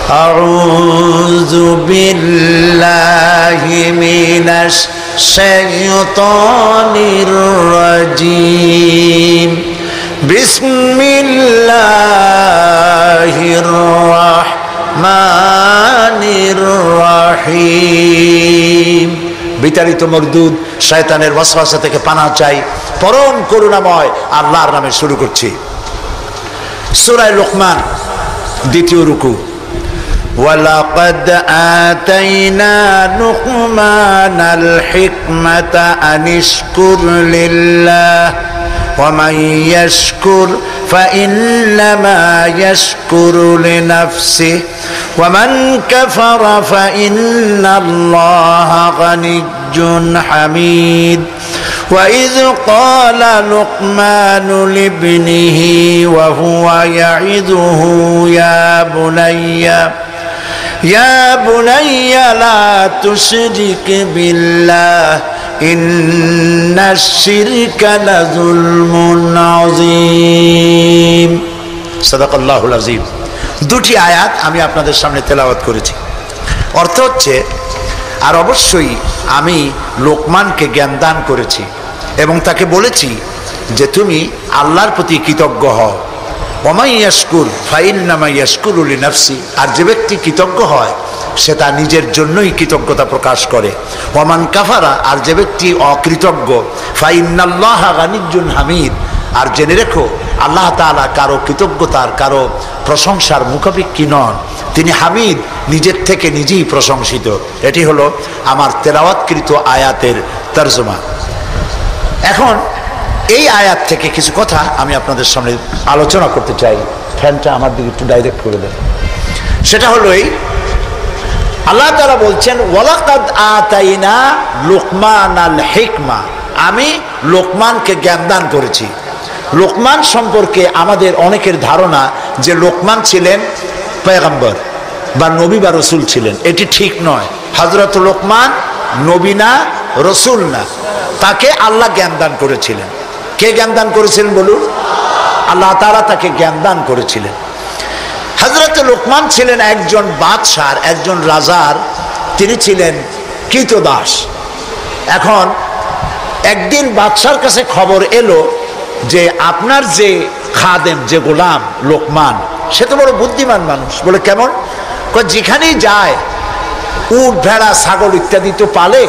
আউযু বিল্লাহি মিনাশ শাইতানির রাজীম। বিসমিল্লাহির রাহমানির রাহিম। বিতাড়িত মরদুদ শয়তানের ওয়াসওয়াসা থেকে পানাহ চাই পরম করুণাময় আল্লাহর নামে শুরু করছি। সূরা লুকমান, দ্বিতীয় রুকু। ওয়ালাকাদ আতাইনা লুকমানাল হিকমাতা আনিশকুর লিল্লাহ ওয়া মান ইয়াশকুর ফাইন্নামা ইয়াশকুরু লিনাফসিহি ওয়া মান কাফারা ফাইন্নাল্লাহা গানিয়্যুন হামিদ। وإذ قال لقمان لابنه وهو يعظه يا بني لا تشرك بالله إن الشرك لظلم عظيم। صدق الله العظيم। দুটি আয়াত আমি আপনাদের সামনে তেলাওয়াত করেছি। অর্থ হচ্ছে, আর অবশ্যই আমি লোকমানকে জ্ঞান দান করেছি এবং তাকে বলেছি যে তুমি আল্লাহর প্রতি কৃতজ্ঞ হও। ওয়া ইয়াশকুর ফাইন্নামা ইয়াশকুরু লিনাফসি, আর যে ব্যক্তি কৃতজ্ঞ হয় সে তার নিজের জন্যই কৃতজ্ঞতা প্রকাশ করে। ওয়া মান কাফারা, আর যে ব্যক্তি অকৃতজ্ঞ, ফাইন্নাল্লাহা গানিয়্যুন হামিদ, আর জেনে রেখো আল্লাহ তাআলা কারো কৃতজ্ঞতার, কারো প্রশংসার মুখাপেক্ষী নন, তিনি হামিদ, নিজের থেকে নিজেই প্রশংসিত। এটি হলো আমার তেলাওয়াতকৃত আয়াতের তরজমা। এখন এই আয়াত থেকে কিছু কথা আমি আপনাদের সামনে আলোচনা করতে চাই। ফ্যানটা আমার দিকে একটু ডাইরেক্ট করে দেন। সেটা হলো এই, আল্লাহ তাআলা বলছেন ওয়ালাকাদ আতাইনা লুকমানাল হিকমা, আমি লোকমানকে জ্ঞান দান করেছি। লোকমান সম্পর্কে আমাদের অনেকের ধারণা যে লোকমান ছিলেন পয়গম্বর বা নবী বা রসুল ছিলেন। এটি ঠিক নয়। হযরত লোকমান নবী না, রসুল না, তাকে আল্লাহ জ্ঞান দান করেছিলেন। কে জ্ঞান দান করেছিলেন বলুন? আল্লাহ তাআলা তাকে জ্ঞান দান করেছিলেন। হযরত লোকমান ছিলেন একজন বাদশার, একজন রাজার, তিনি ছিলেন কৃতদাস। এখন একদিন বাদশার কাছে খবর এলো যে আপনার যে খাদেম, যে গোলাম লোকমান, সে তো বড় বুদ্ধিমান মানুষ। বলে কেমন? যেখানেই যায় উট ভেড়া ছাগল ইত্যাদি তো পালে,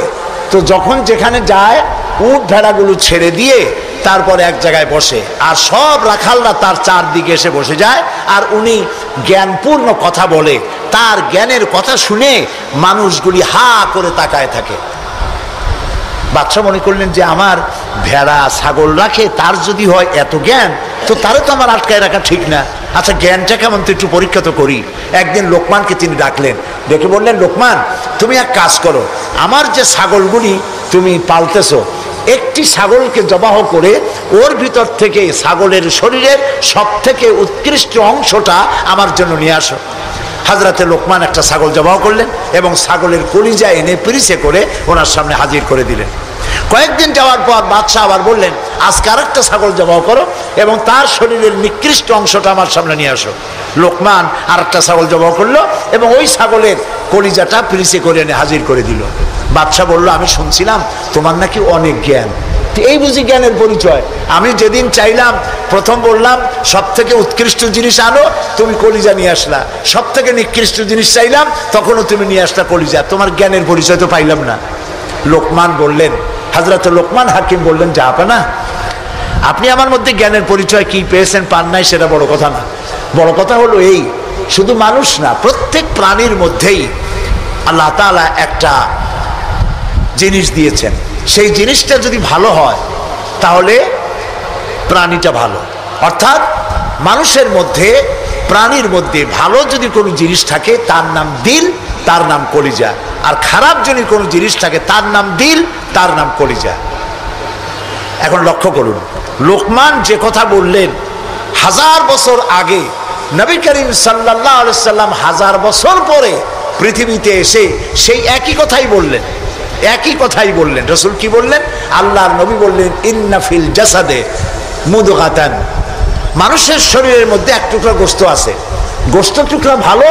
তো যখন যেখানে যায় উট ভেড়াগুলো ছেড়ে দিয়ে তারপরে এক জায়গায় বসে, আর সব রাখালরা তার চারদিকে এসে বসে যায়, আর উনি জ্ঞানপূর্ণ কথা বলে। তার জ্ঞানের কথা শুনে মানুষগুলি হা করে তাকায় থাকে। বাদশা মনে করলেন যে আমার ভেড়া ছাগল রাখে, তার যদি হয় এত জ্ঞান, তো তারও তো আমার আটকায় রাখা ঠিক না। আচ্ছা, জ্ঞানটা কেমন তো একটু পরীক্ষা তো করি। একদিন লোকমানকে তিনি ডাকলেন, ডেকে বললেন, লোকমান, তুমি এক কাজ করো, আমার যে ছাগলগুলি তুমি পালতেছো, একটি ছাগলকে জবাহ করে ওর ভিতর থেকে ছাগলের শরীরের সব থেকে উৎকৃষ্ট অংশটা আমার জন্য নিয়ে আসো। হযরতে লোকমান একটা ছাগল জবাহ করলেন এবং ছাগলের কলিজা এনে পিরিচে করে ওনার সামনে হাজির করে দিলেন। কয়েকদিন যাওয়ার পর বাদশাহ আবার বললেন, আজকে আরেকটা ছাগল জবাহ করো এবং তার শরীরের নিকৃষ্ট অংশটা আমার সামনে নিয়ে আসো। লোকমান আরেকটা ছাগল জবাহ করলো এবং ওই ছাগলের কলিজাটা পিরিচে করে এনে হাজির করে দিল। বাদশাহ বলল, আমি শুনছিলাম তোমার নাকি অনেক জ্ঞান, এই বুঝি জ্ঞানের পরিচয়। আমি যেদিন চাইলাম, প্রথম বললাম সব থেকে উৎকৃষ্ট জিনিস আনো, তুমি কলিজা নিয়ে আসলা। সব থেকে নিকৃষ্ট জিনিস চাইলাম, তখনও তুমি নিয়ে আসলা কলিজা। তোমার জ্ঞানের পরিচয় তো পাইলাম না। লোকমান বললেন, হযরত লোকমান হাকিম বললেন, যা আপনা, আপনি আমার মধ্যে জ্ঞানের পরিচয় কি পেয়েছেন পান নাই সেটা বড় কথা না। বড় কথা হলো এই, শুধু মানুষ না, প্রত্যেক প্রাণীর মধ্যেই আল্লাহ তাআলা একটা জিনিস দিয়েছেন। সেই জিনিসটা যদি ভালো হয় তাহলে প্রাণীটা ভালো। অর্থাৎ মানুষের মধ্যে, প্রাণীর মধ্যে ভালো যদি কোনো জিনিস থাকে তার নাম দিল, তার নাম কলিজা। আর খারাপ যদি কোনো জিনিস থাকে তার নাম দিল, তার নাম কলিজা। এখন লক্ষ্য করুন, লোকমান যে কথা বললেন 1000 বছর আগে, নবী করিম সাল্লাল্লাহু আলাইহি সাল্লাম 1000 বছর পরে পৃথিবীতে এসে সেই একই কথাই বললেন। একই কথাই বললেন। রাসূল কি বললেন? আল্লাহর নবী বললেন, ইন্না ফিল জাসাদে মুদগাতান, মানুষের শরীরের মধ্যে এক টুকরা গোশত আছে। গোশত টুকরা ভালো,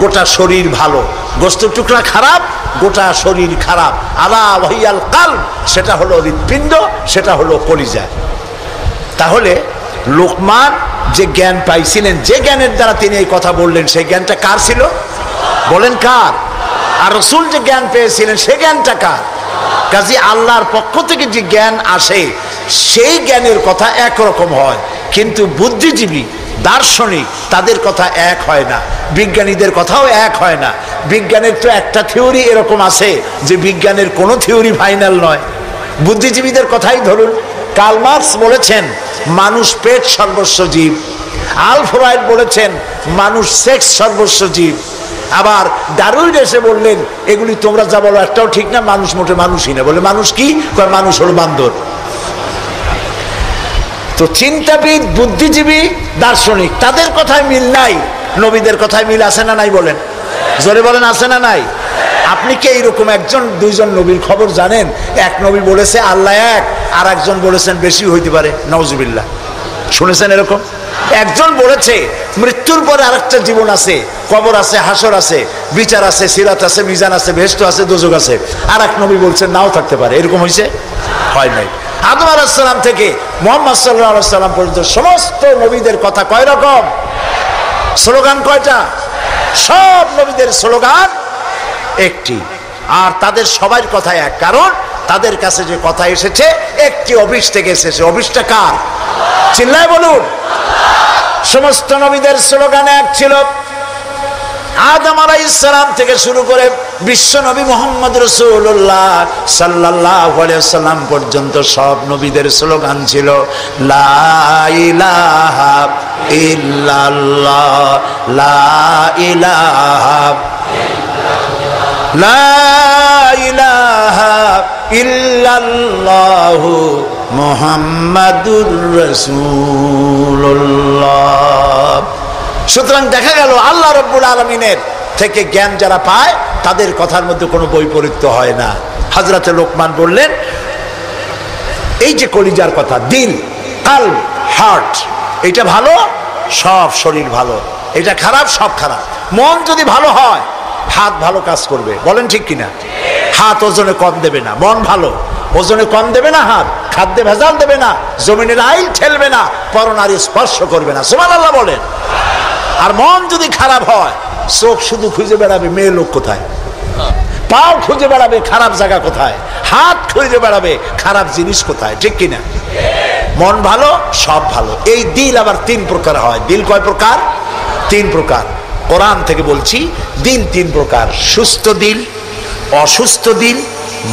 গোটা শরীর ভালো, গোস্তের টুকরা খারাপ, গোটা শরীর খারাপ। আলা ওয়াহিয়াল কালব, সেটা হলো হৃৎপিণ্ড, সেটা হলো কলিজা। তাহলে লোকমান যে জ্ঞান পাইছিলেন, যে জ্ঞানের দ্বারা তিনি এই কথা বললেন, সেই জ্ঞানটা কার ছিল? বলেন কার? আর রাসূল যে জ্ঞান পেয়েছিলেন, সেই জ্ঞানটা কার? কাজী আল্লাহর পক্ষ থেকে যে জ্ঞান আসে, সেই জ্ঞানের কথা একরকম হয়, কিন্তু বুদ্ধিজীবী, দার্শনিক, তাদের কথা এক হয় না, বিজ্ঞানীদের কথাও এক হয় না। বিজ্ঞানের তো একটা থিওরি এরকম আছে যে বিজ্ঞানের কোনো থিওরি ফাইনাল নয়। বুদ্ধিজীবীদের কথাই ধরুন, কার্ল মার্কস বলেছেন মানুষ পেট সর্বস্ব জীব, আলফ্রেড বলেছেন মানুষ সেক্স সর্বস্ব জীব, আবার ডারউইন এসে বললেন এগুলি তোমরা যা বলো একটাও ঠিক না, মানুষ মোটে মানুষই না। বলে মানুষ কি? মানুষ হলো বান্দর। তো চিন্তাবিদ, বুদ্ধিজীবী, দার্শনিক, তাদের কথায় মিল নাই, নবীদের কথায় মিল আছে না নাই? বলেন, জোরে বলেন, আছে না নাই? আপনি কি এইরকম একজন দুইজন নবীর খবর জানেন? এক নবী বলেছে আল্লাহ এক, আর একজন বলেছেন বেশি হইতে পারে, নাউজুবিল্লাহ। শুনেছেন এরকম? একজন বলেছে মৃত্যুর পরে আরেকটা জীবন আছে, কবর আছে, হাসর আছে, বিচার আছে, সিরাত আছে, মিজান আছে, বেহেশত আছে, দোজখ আছে। আর এক নবী বলছেন নাও থাকতে পারে। এরকম হয়েছে? হয় নাই। আদম আলাইহিস সালাম থেকে মুহাম্মদ সাল্লাল্লাহু আলাইহি সাল্লাম পর্যন্ত সমস্ত নবীদের কথা কয় রকম? স্লোগান কয়টা? সব নবীদের স্লোগান একটি, আর তাদের সবার কথা এক, কারণ তাদের কাছে যে কথা এসেছে একটি অফিস থেকে এসেছে। অফিসটা কার? চিল্লায় বলুন। সমস্ত নবীদের স্লোগান এক ছিল। আদম আলাইহিস সালাম থেকে শুরু করে বিশ্ব নবী মুহাম্মদ রাসূলুল্লাহ সাল্লাল্লাহু আলাইহি ওয়াসাল্লাম পর্যন্ত সব নবীদের স্লোগান ছিল লা ইলাহা ইল্লাল্লাহ, লা ইলাহা লা ইলাহা ইল্লাল্লাহু মুহাম্মাদুর রাসূলুল্লাহ। সুতরাং দেখা গেল আল্লাহ রাব্বুল আলামিনের থেকে জ্ঞান যারা পায় তাদের কথার মধ্যে কোনো বৈপরীত্য হয় না। হযরতে লোকমান বললেন এই যে কলিজার কথা, দিল, কালব, হার্ট, এটা ভালো, সব শরীর ভালো, এটা খারাপ, সব খারাপ। মন যদি ভালো হয় হাত ভালো কাজ করবে, বলেন ঠিক কিনা? হাত ওজনে কম দেবে না, মন ভালো ওজনে কম দেবে না, হাত খাদ্যে ভেজাল দেবে না, জমিনের আইল ঠেলবে না, পরনারী স্পর্শ করবে না, সুবহানাল্লাহ বলেন। আর মন যদি খারাপ হয়, চোখ শুধু খুঁজে বেড়াবে মেয়ে লোক কোথায়, পাও খুঁজে বেড়াবে খারাপ জায়গা কোথায়, হাত খুঁজে বেড়াবে খারাপ জিনিস কোথায়, ঠিক কিনা? মন ভালো, সব ভালো। এই দিল আবার তিন প্রকার হয়। দিল কয় প্রকার? তিন প্রকার। কোরআন থেকে বলছি, দিল তিন প্রকার: সুস্থ দিল, অসুস্থ দিল,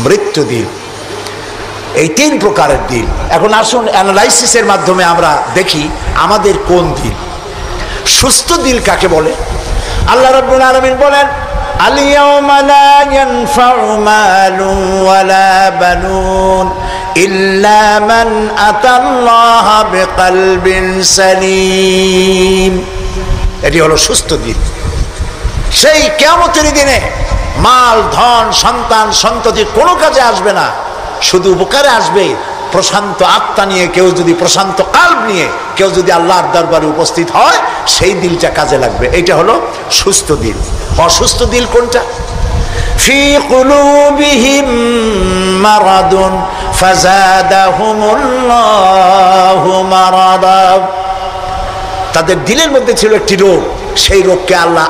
মৃত্যু দিল। এই তিন প্রকারের দিল। এখন আসুন অ্যানালাইসিসের মাধ্যমে আমরা দেখি আমাদের কোন দিল। সুস্থ দিল কাকে বলে? আল্লাহ রাব্বুল আলামিন বলেন আল-ইয়াওমা লা ইয়ানফা'ু মালুন ওয়ালা বানুন ইল্লা মান আতাল্লাহা বিকলবিন সালিম। এটি হলো সুস্থ দিল। সেই কিয়ামতের দিনে মাল, ধন, সন্তান, সন্ততি কোনো কাজে আসবে না, শুধু উপকারে আসবে প্রশান্ত আত্মা নিয়ে। কেউ যদি প্রশান্ত কাল্ব নিয়ে কেউ যদি আল্লাহর দরবারে উপস্থিত হয়, সেই দিলটা কাজে লাগবে। এটা হলো সুস্থ দিল। অসুস্থ দিল কোনটা? ফি কুলুবিহিম মারাদুন ফাযাদাহুমুল্লাহু মারাদা। তাদের দিলের মধ্যে ছিল একটি রোগ, সেই রোগকে আল্লাহ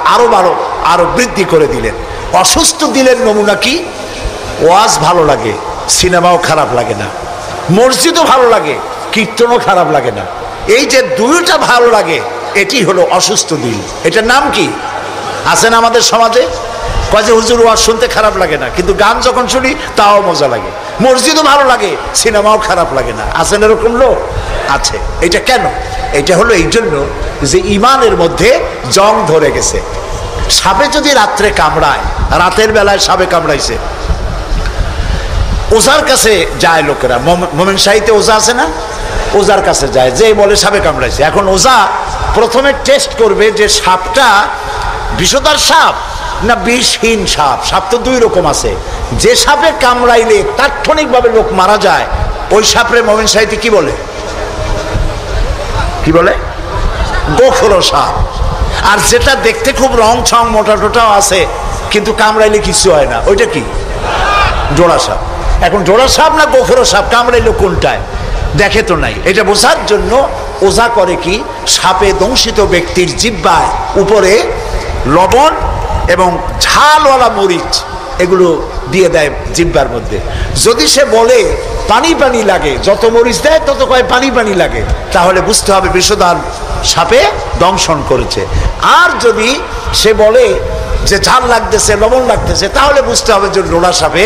আরো বৃদ্ধি করে দিলেন। অসুস্থ দিলের নমুনা কি? ওয়াজ ভালো লাগে, সিনেমাও খারাপ লাগে না, মসজিদও ভালো লাগে, কীর্তনও খারাপ লাগে না। এই যে দুইটা ভালো লাগে, এটি হলো অসুস্থ দিল। এটার নাম কি? আছেন আমাদের সমাজে কয় যে হুজুর ওয়াজ শুনতে খারাপ লাগে না, কিন্তু গান যখন শুনি তাও মজা লাগে, মসজিদও ভালো লাগে, সিনেমাও খারাপ লাগে না। আছেন এরকম লোক? আছে। এটা কেন? এটা হলো এই জন্য যে ইমানের মধ্যে জং ধরে গেছে। সাপে যদি রাত্রে কামড়ায়, রাতের বেলায় সাপে কামড়াইছে, ওজার কাছে যায় লোকেরা। মোমেন শাহীতে ওজা আছে না? ওজার কাছে যায়, যে বলে সাপে কামড়াইছে। এখন ওজা প্রথমে টেস্ট করবে যে সাপটা বিষধর সাপ না বিষহীন সাপ। সাপ তো দুই রকম আছে। যে সাপে কামড়াইলে তাৎক্ষণিকভাবে লোক মারা যায়, ওই সাপরে মোমেন শাহীতে কি বলে? কি বলে? গোখরো সাপ। আর যেটা দেখতে খুব রং ছং মোটা টোটাও আছে কিন্তু কামড়াইলে কিছু হয় না, ওইটা কি? জোড়া সাপ। এখন জোড়া সাপ না গোখরো সাপ, কামড়াইলে কোনটায় দেখে তো নাই। এটা বোঝার জন্য ওঝা করে কি, সাপে দংশিত ব্যক্তির জিহ্বায় উপরে লবণ এবং ঝালওয়ালা মরিচ এগুলো দিয়ে দেয় জিহ্বার মধ্যে। যদি সে বলে পানি পানি লাগে, যত মরিচ দেয় তত কয় পানি পানি লাগে, তাহলে বুঝতে হবে বিষধর সাপে দংশন করেছে। আর যদি সে বলে যে ঝাল লাগতেছে, লবণ লাগতেছে, তাহলে বুঝতে হবে যে লোড়া সাপে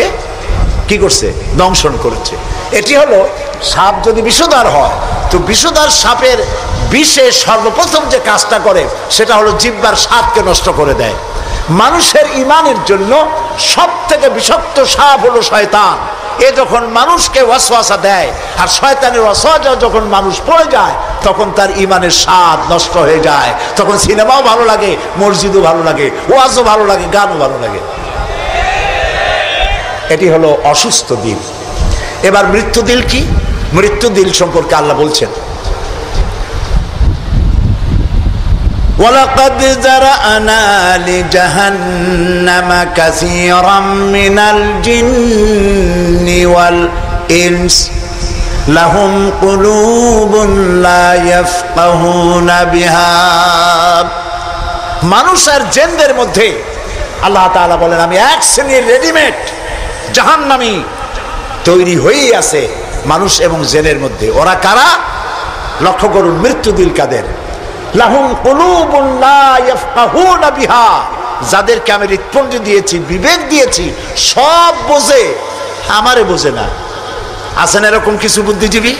কি করছে, দংশন করেছে। এটি হলো সাপ যদি বিষধর হয়, তো বিষধর সাপের বিষে সর্বপ্রথম যে কাজটা করে সেটা হলো জিহ্বার স্বাদকে নষ্ট করে দেয়। মানুষের ইমানের জন্য সব থেকে বিষাক্ত সাপ হলো শয়তান। এ যখন মানুষকে ওয়াসওয়াসা দেয়, আর শয়তানের ওয়াসওয়াসা যখন মানুষ পড়ে যায়, তখন তার ইমানের স্বাদ নষ্ট হয়ে যায়। তখন সিনেমাও ভালো লাগে, মসজিদও ভালো লাগে, ওয়াজও ভালো লাগে, গানও ভালো লাগে। এটি হলো অসুস্থ দিল। এবার মৃত্যু দিল কি? মৃত্যু দিল সম্পর্কে আল্লাহ বলছেন, ওয়ালাকাদ যারানা লিজাহান্নামা কাসীরাম মিনাল জিন্নি ওয়াল ইনস লাহুম কুলুবুন লা ইয়াফকাহুনা বিহা। মানুষ আর জিনদের মধ্যে আল্লাহ তাআলা বলেন, আমি এক শ্রেণীর রেডিমেড জাহান্নামী তৈরি হয়েই আছে মানুষ এবং জিনের মধ্যে। ওরা কারা? লক্ষ্য করুন, মৃত্যু দিল কাদের? লাহুম কুলুবুন লা ইয়াফকাহুনা বিহা, যাদেরকে আমি হৃৎপিণ্ড দিয়েছি, বিবেক দিয়েছি, সব বোঝে, আমারে বোঝে না। আছেন এরকম কিছু বুদ্ধিজীবী?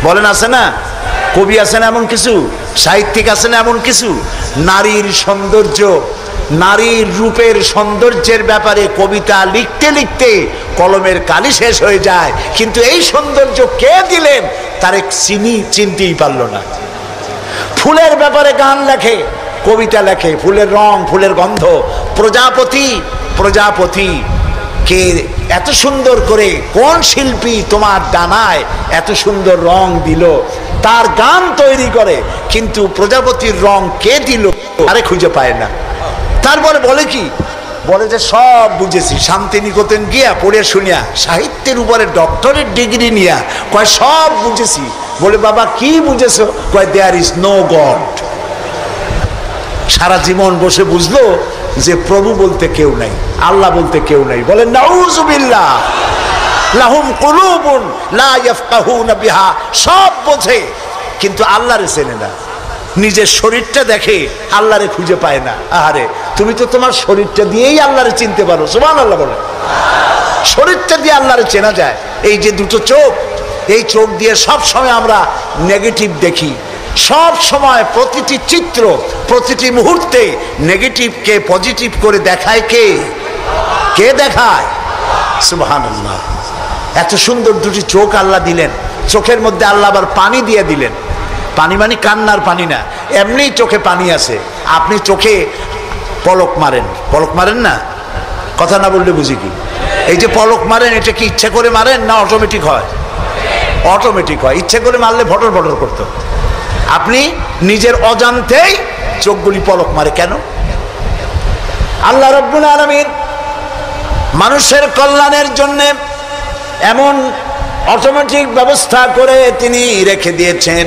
বলেন আছে না? কবি আছেন এমন কিছু, সাহিত্যিক আছেন এমন কিছু। নারীর সৌন্দর্য, নারীর রূপের সৌন্দর্যের ব্যাপারে কবিতা লিখতে লিখতে কলমের কালি শেষ হয়ে যায়, কিন্তু এই সৌন্দর্য কে দিলেন তার চিনতেই পারল না। ফুলের ব্যাপারে গান লেখে, কবিতা লেখে, ফুলের রং, ফুলের গন্ধ। প্রজাপতি, প্রজাপতি কে এত সুন্দর করে, কোন শিল্পী তোমার ডানায় এত সুন্দর রং দিল, তার গান তৈরি করে, কিন্তু প্রজাপতির রং কে দিল আরে খুঁজে পায় না। তারপরে বলে কি, বলে যে সব বুঝেছি, শান্তিনিকেতন গিয়া পড়ে শুনিয়া, সাহিত্যের উপরে ডক্টরেট ডিগ্রি নিয়া কয় সব বুঝেছি। বলে বাবা কি বুঝেছো? কয় দেয়ার ইজ নো গড। সারা জীবন বসে বুঝলো যে প্রভু বলতে কেউ নাই, আল্লাহ বলতে কেউ নাই। বলে নাউযুবিল্লাহ। লাহুম কুলুবুন লা ইয়াফকাহুনা বিহা, সব বোঝে কিন্তু আল্লাহরে চেনে না। নিজের শরীরটা দেখে, আল্লাহরে খুঁজে পায় না। আহারে, তুমি তো তোমার শরীরটা দিয়েই আল্লাহরে চিনতে পারো। সুবহানাল্লাহ বলে। শরীরটা দিয়ে আল্লাহরে চেনা যায়। এই যে দুটো চোখ, এই চোখ দিয়ে সব সময় আমরা নেগেটিভ দেখি। সব সময় প্রতিটি চিত্র, প্রতিটি মুহূর্তে নেগেটিভকে পজিটিভ করে দেখায় কে? কে দেখায়? সুবহানাল্লাহ। এত সুন্দর দুটি চোখ আল্লাহ দিলেন, চোখের মধ্যে আল্লাহ আবার পানি দিয়ে দিলেন। পানি মানে কান্নার পানি না, এমনি চোখে পানি আছে। আপনি চোখে পলক মারেন, পলক মারেন না? কথা না বললে বুঝি কি? এই যে পলক মারেন, এটা কি ইচ্ছে করে মারেন না অটোমেটিক হয়? অটোমেটিক হয়। ইচ্ছে করে মারলে ভটর ভটর করতো। আপনি নিজের অজান্তেই চোখগুলি পলক মারে কেন? আল্লাহ রাব্বুল আলামিন মানুষের কল্যাণের জন্য এমন অটোমেটিক ব্যবস্থা করে তিনি রেখে দিয়েছেন।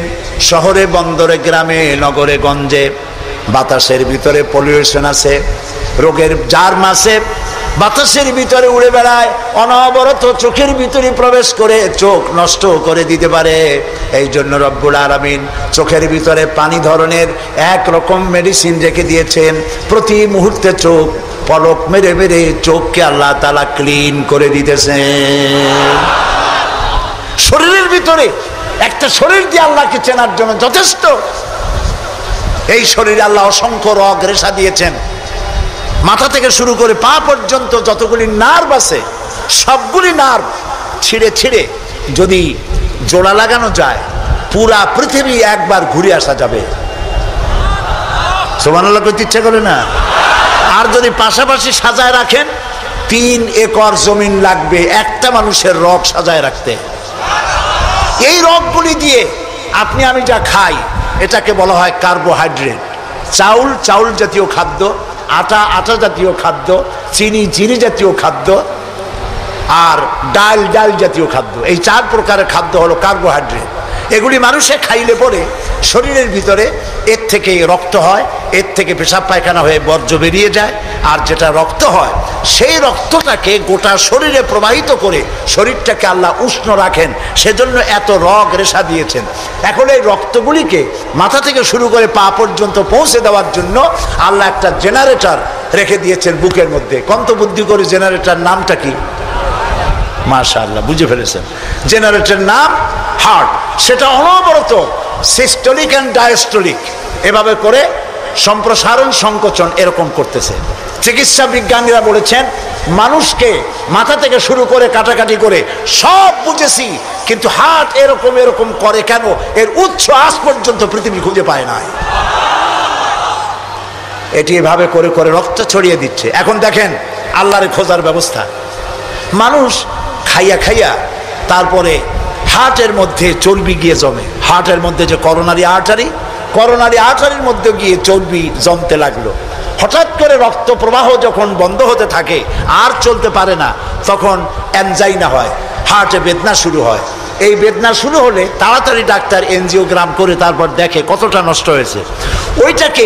শহরে, বন্দরে, গ্রামে, নগরে, গঞ্জে বাতাসের ভিতরে পলিউশন আছে, রোগের জার্ম আছে, বাতাসের ভিতরে উড়ে বেড়ায়, অনবরত চোখের ভিতরে প্রবেশ করে চোখ নষ্ট করে দিতে পারে। এই জন্য রব্বুল আলামিন চোখের ভিতরে পানি ধরনের একরকম মেডিসিন রেখে দিয়েছেন। প্রতি মুহূর্তে চোখ পলক মেরে মেরে চোখকে আল্লাহ তাআলা ক্লিন করে দিতেছেন। শরীরের ভিতরে একটা শরীর দিয়ে আল্লাহকে চেনার জন্য যথেষ্ট। এই শরীরে আল্লাহ অসংখ্য রগ রেশা দিয়েছেন। মাথা থেকে শুরু করে পা পর্যন্ত যতগুলি নার্ভ আছে, সবগুলি নার্ভ ছিঁড়ে ছিঁড়ে যদি জোড়া লাগানো যায়, পুরা পৃথিবী একবার ঘুরে আসা যাবে। সুবহানাল্লাহ করতে ইচ্ছা করে না? আর যদি পাশাপাশি সাজায় রাখেন, 3 একর জমিন লাগবে একটা মানুষের রগ সাজায় রাখতে। এই রগগুলি দিয়ে আপনি আমি যা খাই, এটাকে বলা হয় কার্বোহাইড্রেট। চাউল জাতীয় খাদ্য, আটা জাতীয় খাদ্য, চিনি জাতীয় খাদ্য, আর ডাল জাতীয় খাদ্য। এই 4 প্রকারের খাদ্য হলো কার্বোহাইড্রেট। এগুলি মানুষে খাইলে পরে শরীরের ভিতরে এর থেকে রক্ত হয়, এর থেকে পেশাব পায়খানা হয়ে বর্জ্য বেরিয়ে যায়, আর যেটা রক্ত হয় সেই রক্তটাকে গোটা শরীরে প্রবাহিত করে শরীরটাকে আল্লাহ উষ্ণ রাখেন, সেজন্য এত রগ রেশা দিয়েছেন। এখন এই রক্তগুলিকে মাথা থেকে শুরু করে পা পর্যন্ত পৌঁছে দেওয়ার জন্য আল্লাহ একটা জেনারেটর রেখে দিয়েছেন বুকের মধ্যে। কন্তবুদ্ধি করে জেনারেটর নামটা কি? মাশাআল্লাহ, বুঝে ফেলেছেন। জেনারেটরের নাম হার্ট। সেটা অনবরত সিস্টোলিক অ্যান্ড ডায়াস্টোলিক এভাবে করে সম্প্রসারণ সংকোচন এরকম করতেছে। চিকিৎসা বিজ্ঞানীরা বলেছেন মানুষকে মাথা থেকে শুরু করে কাটাকাটি করে সব বুঝেছি, কিন্তু হার্ট এরকম করে কেন, এর উৎস আজ পর্যন্ত পৃথিবী খুঁজে পায় না। এটি এভাবে করে করে রক্ত ছড়িয়ে দিচ্ছে। এখন দেখেন আল্লাহর খোঁজার ব্যবস্থা। মানুষ খাইয়া তারপরে হার্টের মধ্যে চর্বি গিয়ে জমে। হার্টের মধ্যে যে করোনারি আর্টারির মধ্যে গিয়ে চর্বি জমতে লাগলো। হঠাৎ করে রক্ত প্রবাহ যখন বন্ধ হতে থাকে, আর চলতে পারে না, তখন অ্যানজাইনা হয়, হার্টে বেদনা শুরু হয়। এই বেদনা শুরু হলে তাড়াতাড়ি ডাক্তার এনজিওগ্রাম করে তারপর দেখে কতটা নষ্ট হয়েছে। ওইটাকে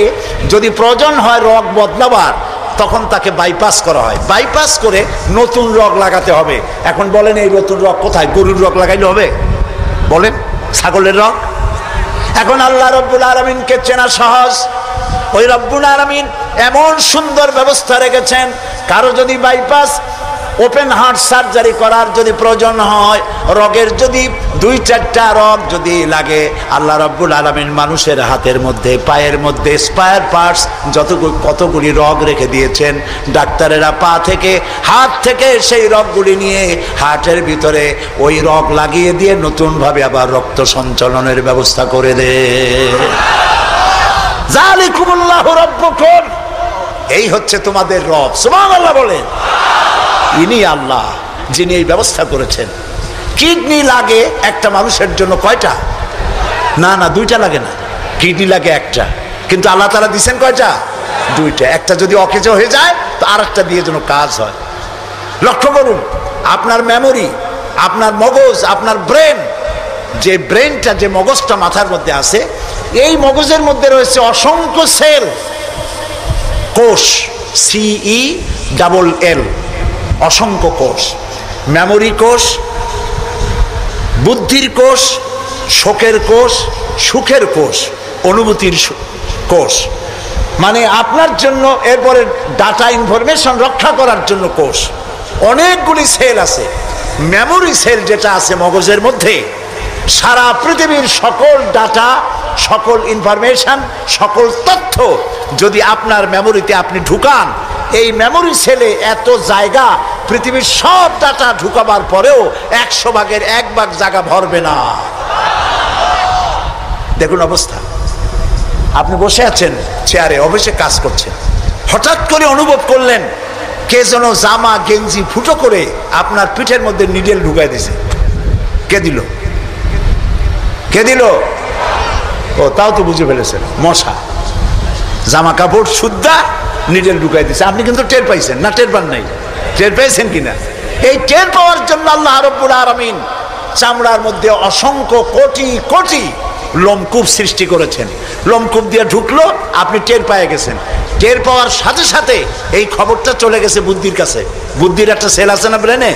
যদি প্রয়োজন হয় রগ বদলাবার, তখন তাকে বাইপাস করা হয়। বাইপাস করে নতুন রগ লাগাতে হবে। এখন বলেন এই নতুন রগ কোথায়? গরুর রগ লাগাইলে হবে? বলেন, ছাগলের রগ? এখন আল্লাহ রব্বুল আলামিনকে চেনা সহজ। ওই রব্বুল আলামিন এমন সুন্দর ব্যবস্থা রেখেছেন, কারো যদি বাইপাস ওপেন হার্ট সার্জারি করার যদি প্রয়োজন হয়, রগের যদি 2-4টা রগ যদি লাগে, আল্লাহ রব্বুল আলামিন মানুষের হাতের মধ্যে, পায়ের মধ্যে স্পায়ার পার্টস কতগুলি রগ রেখে দিয়েছেন। ডাক্তারেরা পা থেকে, হাত থেকে সেই রগগুলি নিয়ে হার্টের ভিতরে ওই রগ লাগিয়ে দিয়ে নতুনভাবে আবার রক্ত সঞ্চালনের ব্যবস্থা করে দেয়। যালিকুমুল্লাহু রাব্বুকুম, এই হচ্ছে তোমাদের রব। সুবহানাল্লাহ বলেন। ইনি আল্লাহ যিনি এই ব্যবস্থা করেছেন। কিডনি লাগে একটা মানুষের জন্য কয়টা? না 2টা লাগে না, কিডনি লাগে একটা, কিন্তু আল্লাহ তাআলা দিয়েছেন কয়টা? 2টা। একটা যদি অকেজ হয়ে যায় তো আরেকটা দিয়ে যেন কাজ হয়। লক্ষ্য করুন, আপনার মেমোরি, আপনার মগজ, আপনার ব্রেন, যে ব্রেনটা, যে মগজটা মাথার মধ্যে আছে, এই মগজের মধ্যে রয়েছে অসংখ্য সেল, কোষ, CELL, অসংখ্য কোষ। মেমোরি কোষ, বুদ্ধির কোষ, শোকের কোষ, সুখের কোষ, অনুভূতির কোষ, মানে আপনার জন্য, এরপরে ডাটা ইনফরমেশন রক্ষা করার জন্য কোষ। অনেকগুলি সেল আছে। মেমোরি সেল যেটা আছে মগজের মধ্যে, সারা পৃথিবীর সকল ডাটা, সকল ইনফরমেশন, সকল তথ্য যদি আপনার মেমোরিতে আপনি ঢুকান, এই মেমোরি সেলে এত জায়গা, পৃথিবীর সব ডাটা ঢুকাবার পরেও 100 ভাগের 1 ভাগ জায়গা ভরবে না। দেখুন অবস্থা। আপনি বসে আছেন চেয়ারে, অফিসে কাজ করছেন, হঠাৎ করে অনুভব করলেন কে যেন জামা গেঞ্জি ফুটো করে আপনার পিঠের মধ্যে নিডেল ঢুকাই দিছে। কে দিল? ও, তাও তো বুঝে ফেলেছেন, মশা। জামা কাপড় সুদ্ধা নিডেল ঢুকাই দিছে। আপনি কিন্তু টের পাইছেন না? টের পান নাই? টের পেয়েছেন কিনা? এই টের পাওয়ার জন্য আল্লাহ রাব্বুল আলামিন চামড়ার মধ্যে অসংখ্য কোটি কোটি লোমকূপ সৃষ্টি করেছেন। লোমকূপ দিয়ে ঢুকলো, আপনি টের পেয়ে গেছেন। টের পাওয়ার সাথে সাথে এই খবরটা চলে গেছে বুদ্ধির কাছে। বুদ্ধির একটা সেল আছে না ব্রেনে,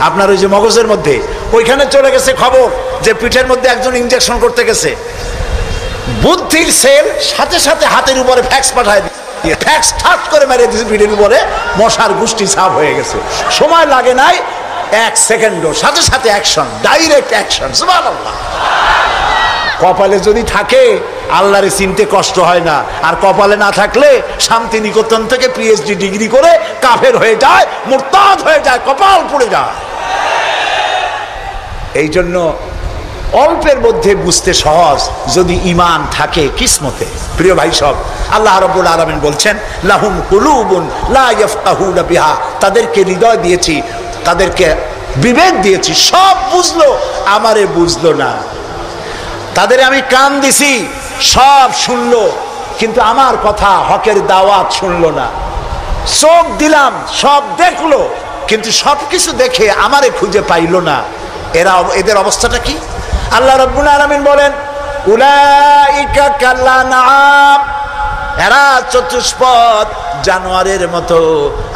আপনার ওই যে মগজের মধ্যে, ওইখানে চলে গেছে খবর যে পিঠের মধ্যে একজন ইনজেকশন করতে গেছে। বুদ্ধির সেল সাথে সাথে হাতের উপরে ফ্যাক্স পাঠায় দিয়ে ফ্যাক্স ঠাট করে মেরে দিয়েছে পিঠের উপরে, মশার গোষ্ঠী সাফ হয়ে গেছে। সময় লাগে নাই 1 সেকেন্ডও, সাথে সাথে অ্যাকশন, ডাইরেক্ট অ্যাকশন। সুবহানাল্লাহ। কপালে যদি থাকে আল্লাহরে চিনতে কষ্ট হয় না, আর কপালে না থাকলে শান্তি নিকেতন থেকে PhD ডিগ্রি করে কাফের হয়ে যায়, মুরতাদ হয়ে যায়, কপাল পুড়ে যায়। এই জন্য অল্পের মধ্যে বুঝতে সহজ, যদি ঈমান থাকে কিসমতে। প্রিয় ভাই সব, আল্লাহ রাব্বুল আলামিন বলছেন লাহুম কুলুবুন লা ইয়াফকাহুনা বিহা, তাদেরকে হৃদয় দিয়েছি, তাদেরকে বিবেক দিয়েছি, সব বুঝলো, আমারে বুঝলো না। তাদের আমি কান দিছি, সব শুনলো, কিন্তু আমার কথা হকের দাওয়াত শুনলো না। চোখ দিলাম, সব দেখলো, কিন্তু সবকিছু দেখে আমারে খুঁজে পাইলো না। এদের অবস্থাটা কি? আল্লাহ রাব্বুল আলামিন বলেন, উলাইকা কাল্লানাম, এরা চতুষ্পদ জানোয়ারের মতো।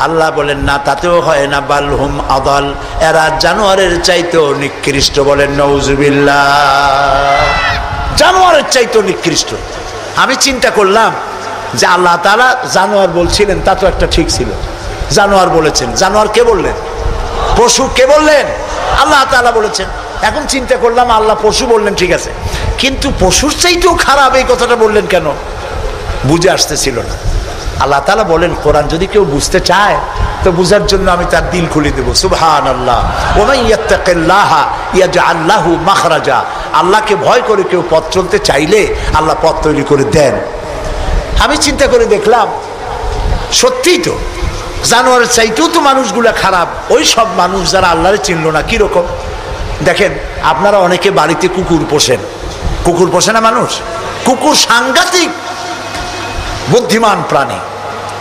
আল্লাহ বলেন না, তাতেও হয় না, বালহুম আদাল, এরা জানোয়ারের চাইতেও নিকৃষ্ট। বলেন নাউজুবিল্লাহ, জানোয়ারের চাইতেও নিকৃষ্ট। আমি চিন্তা করলাম যে আল্লাহ তাআলা জানোয়ার বলছিলেন, তা তো একটা ঠিক ছিল, জানোয়ার বলেছেন। জানোয়ার কে বললেন? পশু কে বললেন? আল্লাহ তাআলা বলেছেন। এখন চিন্তা করলাম আল্লাহ পশু বললেন, ঠিক আছে, কিন্তু পশুর চাইতেও খারাপ এই কথাটা বললেন কেন? বুঝে আসতেছিল না। আল্লাহ তাআলা বলেন, কোরআন যদি কেউ বুঝতে চায় তো বুঝার জন্য আমি তার দিল খুলে দেবো। সুবহানাল্লাহ, ওয়া মান ইয়াত্তাকিল্লাহা ইয়াজআল লাহু মাখরাজা। আল্লাহকে ভয় করে কেউ পথ চলতে চাইলে আল্লাহ পথ তৈরি করে দেন। আমি চিন্তা করে দেখলাম সত্যিই তো জানোয়ারের চাইতেও তো মানুষগুলা খারাপ। ওই সব মানুষ যারা আল্লাহরে চিনল না। কিরকম দেখেন, আপনারা অনেকে বাড়িতে কুকুর পোষেন। কুকুর পোষে না মানুষ? কুকুর সাংঘাতিক বুদ্ধিমান প্রাণী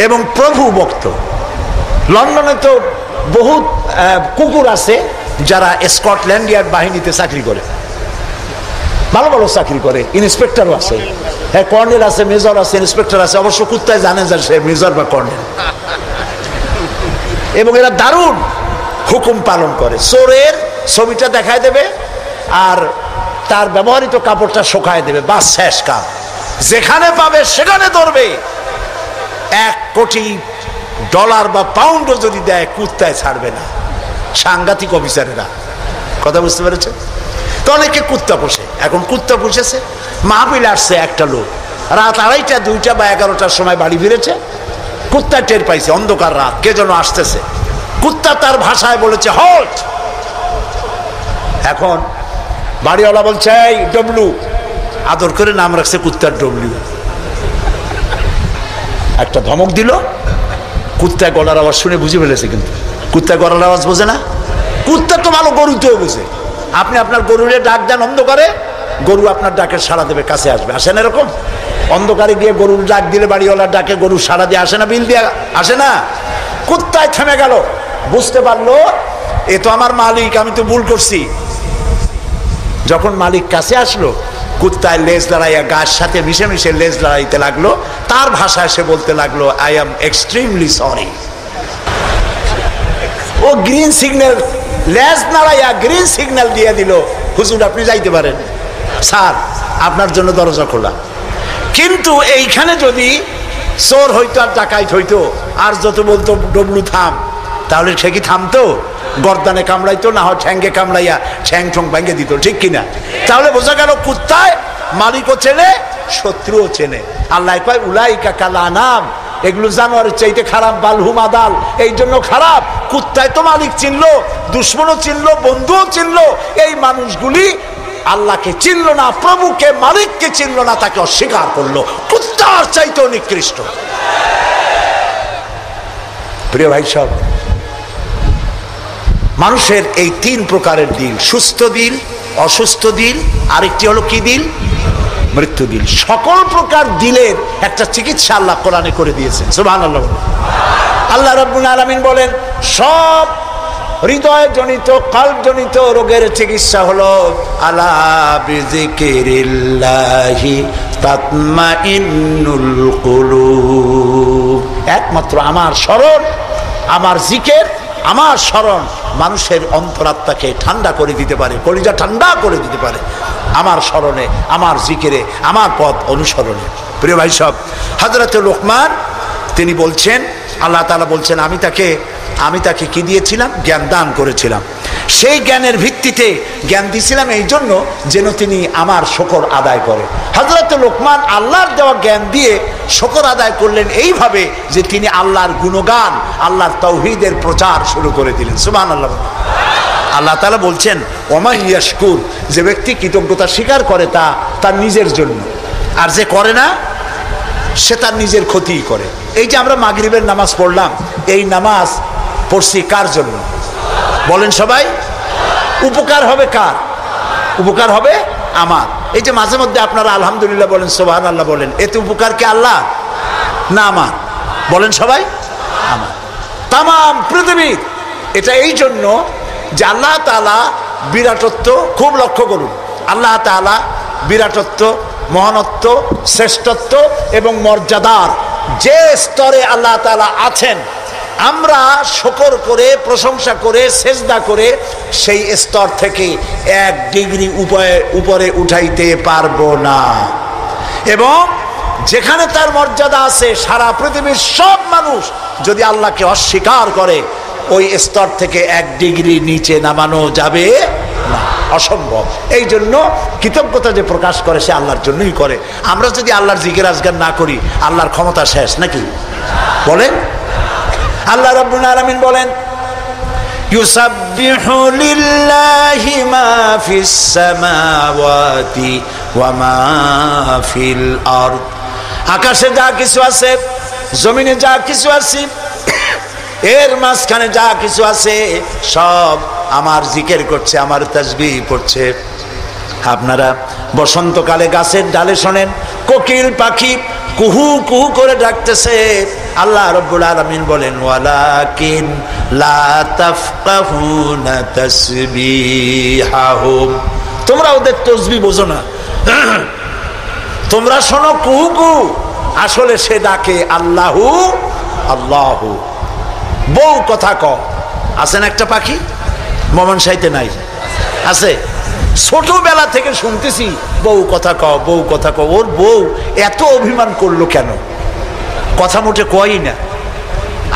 এবং প্রভু ভক্ত। লন্ডনে তো বহুত কুকুর আছে যারা স্কটল্যান্ড ইয়ার্ড বাহিনীতে চাকরি করে, ভালো ভালো চাকরি করে, ইন্সপেক্টরও আছে, হ্যাঁ, কর্নেল আছে, মেজর আছে, ইন্সপেক্টর আছে। অবশ্য কুত্তায় জানে যে সে মেজর বা কর্নেল। এবং এরা দারুণ হুকুম পালন করে। চোরের ছবিটা দেখায় দেবে আর তার ব্যবহৃত কাপড়টা শুকায় দেবে, বাস শেষ কাজ। যেখানে পাবে সেখানে ধরবে। $1 কোটি বা পাউন্ডও যদি দেয় কুত্তায় ছাড়বে না। সাংঘাতিক অফিসারেরা, কথা বুঝতে পেরেছে তো? অনেকে কুত্তা পোষে। এখন কুত্তা পুষেছে, মাহফিল আসছে একটা লোক, রাত 2:30, 2টা বা 11টার সময় বাড়ি ফিরেছে। কুত্তা টের পাইছে, অন্ধকার রাত, কে যেন আসতেছে। কুত্তা তার ভাষায় বলেছে হল্ট। এখন বাড়িওয়ালা বলছে এই ডব্লু, আদর করে নাম রাখছে কুত্তার ডব্লু। একটা ধমক দিল, কুত্তায় গলার আওয়াজ শুনে বুঝে ফেলেছে। কিন্তু কুত্তায় গলার আওয়াজ বোঝে না। কুত্তা তো ভালো গরুতেও বোঝে। আপনি আপনার গরুরে ডাক দেন অন্ধকারে, গরু আপনার ডাকে সাড়া দেবে, কাছে আসবে। আসেন এরকম? অন্ধকারে গিয়ে গরুর ডাক দিলে বাড়িওয়ালার ডাকে গরু সাড়া দিয়ে আসে না? বিল দিয়ে আসে না? কুত্তায় থেমে গেল, বুঝতে পারলো এ তো আমার মালিক, আমি তো ভুল করছি। যখন মালিক কাছে আসলো, কুত্তায় লেজ লড়াইয়া গাছ সাথে মিশে মিশে লেজ লড়াইতে লাগলো। তার ভাষায় সে বলতে লাগলো, আই এম এক্সট্রিমলি সরি। ও গ্রিন সিগন্যাল, লেজ নাড়াইয়া গ্রিন সিগন্যাল দিয়ে দিল, হুজুর আপনি যাইতে পারেন, স্যার আপনার জন্য দরজা খোলা। কিন্তু এইখানে যদি চোর হইতো আর ডাকাইত হইতো আর যত বলতো ডবলু থাম, তাহলে সে কি থামতো? গর্দানে কামড়াইতো, না হয় ঠ্যাঙ্গে কামড়াইয়া ঠ্যাং ঠং ভেঙে দিত, ঠিক কিনা? তাহলে বোঝা গেল কুত্তায় মালিকও চেনে, শত্রুও চেনে। আল্লাহ কয় উলাইকা কালানাম, এগুলো জানোয়ারের চাইতে খারাপ, বালহুম আদাল, এই জন্য খারাপ। কুত্তায় তো মালিক চিনলো, দুশ্মনও চিনলো, বন্ধুও চিনলো। এই মানুষগুলি আল্লাহকে চিনলো না, প্রভুকে মালিককে চিনলো না, তাকে অস্বীকার করলো। কুত্তার চাইতেও নিকৃষ্ট। প্রিয় ভাই সব, মানুষের এই 3 প্রকারের দিল, সুস্থ দিল, অসুস্থ দিল, আরেকটি হলো কি দিল? মৃত্যু দিল। সকল প্রকার দিলের একটা চিকিৎসা আল্লাহ কোরআনে করে দিয়েছেন। সুবহানাল্লাহ। আল্লাহ রাব্বুল আলামিন বলেন, সব হৃদয় জনিত, কলব জনিত রোগের চিকিৎসা হলো আলা বিযিকিরিল্লাহি তাতমাইন্নুল কুলুব। একমাত্র আমার স্মরণ, আমার জিকির, আমার স্মরণ মানুষের অন্তরাত্মাকে ঠান্ডা করে দিতে পারে, কলিজা ঠান্ডা করে দিতে পারে। আমার স্মরণে, আমার জিকিরে, আমার পথ অনুসরণে। প্রিয় ভাই সব, হযরত লোকমান তিনি বলছেন, আল্লাহ তাআলা বলছেন, আমি তাকে কি দিয়েছিলাম? জ্ঞান দান করেছিলাম। সেই জ্ঞানের ভিত্তিতে জ্ঞান দিয়েছিলাম এই জন্য যেন তিনি আমার শুকর আদায় করে। হযরত লোকমান আল্লাহর দেওয়া জ্ঞান দিয়ে শুকর আদায় করলেন এইভাবে যে তিনি আল্লাহর গুণগান, আল্লাহর তাওহীদের প্রচার শুরু করে দিলেন। সুবহানাল্লাহ। আল্লাহ তাআলা বলছেন, ওমা ইয়াশকুর, যে ব্যক্তি কৃতজ্ঞতা স্বীকার করে তা তার নিজের জন্য, আর যে করে না সে তার নিজের ক্ষতিই করে। এই যে আমরা মাগরিবের নামাজ পড়লাম, এই নামাজ পড়ছি কার জন্য? বলেন সবাই। উপকার হবে কার? উপকার হবে আমার। এই যে মাঝে মধ্যে আপনারা আলহামদুলিল্লাহ বলেন, সুবহানাল্লাহ বলেন, এতে উপকার কি আল্লাহ না আমার? বলেন সবাই, আমার। তাম পৃথিবীর এটা এই জন্য যে আল্লাহ তাআলা বিরাটত্ব, খুব লক্ষ্য করুন, আল্লাহ তাআলা বিরাটত্ব, মহানত্ব, শ্রেষ্ঠত্ব এবং মর্যাদার যে স্তরে আল্লাহ তাআলা আছেন, আমরা শুকর করে, প্রশংসা করে, সেজদা করে সেই স্তর থেকে 1 ডিগ্রি উপরে উঠাইতে পারবো না। এবং যেখানে তার মর্যাদা আছে, সারা পৃথিবীর সব মানুষ যদি আল্লাহকে অস্বীকার করে, ওই স্তর থেকে 1 ডিগ্রি নিচে নামানো যাবে না, অসম্ভব। এই জন্য কৃতজ্ঞতা যে প্রকাশ করে সে আল্লাহর জন্যই করে। আমরা যদি আল্লাহর জিকির আজগার না করি, আল্লাহর ক্ষমতা শেষ নাকি? বলেন। আল্লাহ রাব্বুল আলামিন বলেন, ইউসাব্বিহু লিল্লাহি মা ফিস সামাওয়াতি ওয়া মা ফিল আরদ। আকাশে যা কিছু আছে, জমিনে যা কিছু আছে, এর মাঝখানে যা কিছু আছে, সব আমার জিকির করছে, আমার তাসবিহ করছে। আপনারা বসন্তকালে গাছের ডালে শোনেন কোকিল পাখি কুহু কুহু করে ডাকতেছে। আল্লাহ রাব্বুল আলামিন বলেন, ওয়ালাকিন লা তাফকাহুনা তাসবিহাহুম। তোমরা ওদের তাসবিহ বোঝো না, তোমরা শোনো কুহু কুহু, আসলে সে ডাকে আল্লাহু আল্লাহু। বউ কথা ক, আছেন একটা পাখি মমন সাইতে নাই, আছে? ছোটবেলা থেকে শুনতেছি বউ কথা কও, বউ কথা কও। ওর বউ এত অভিমান করলো কেন? কথা মোটে কয়ই না।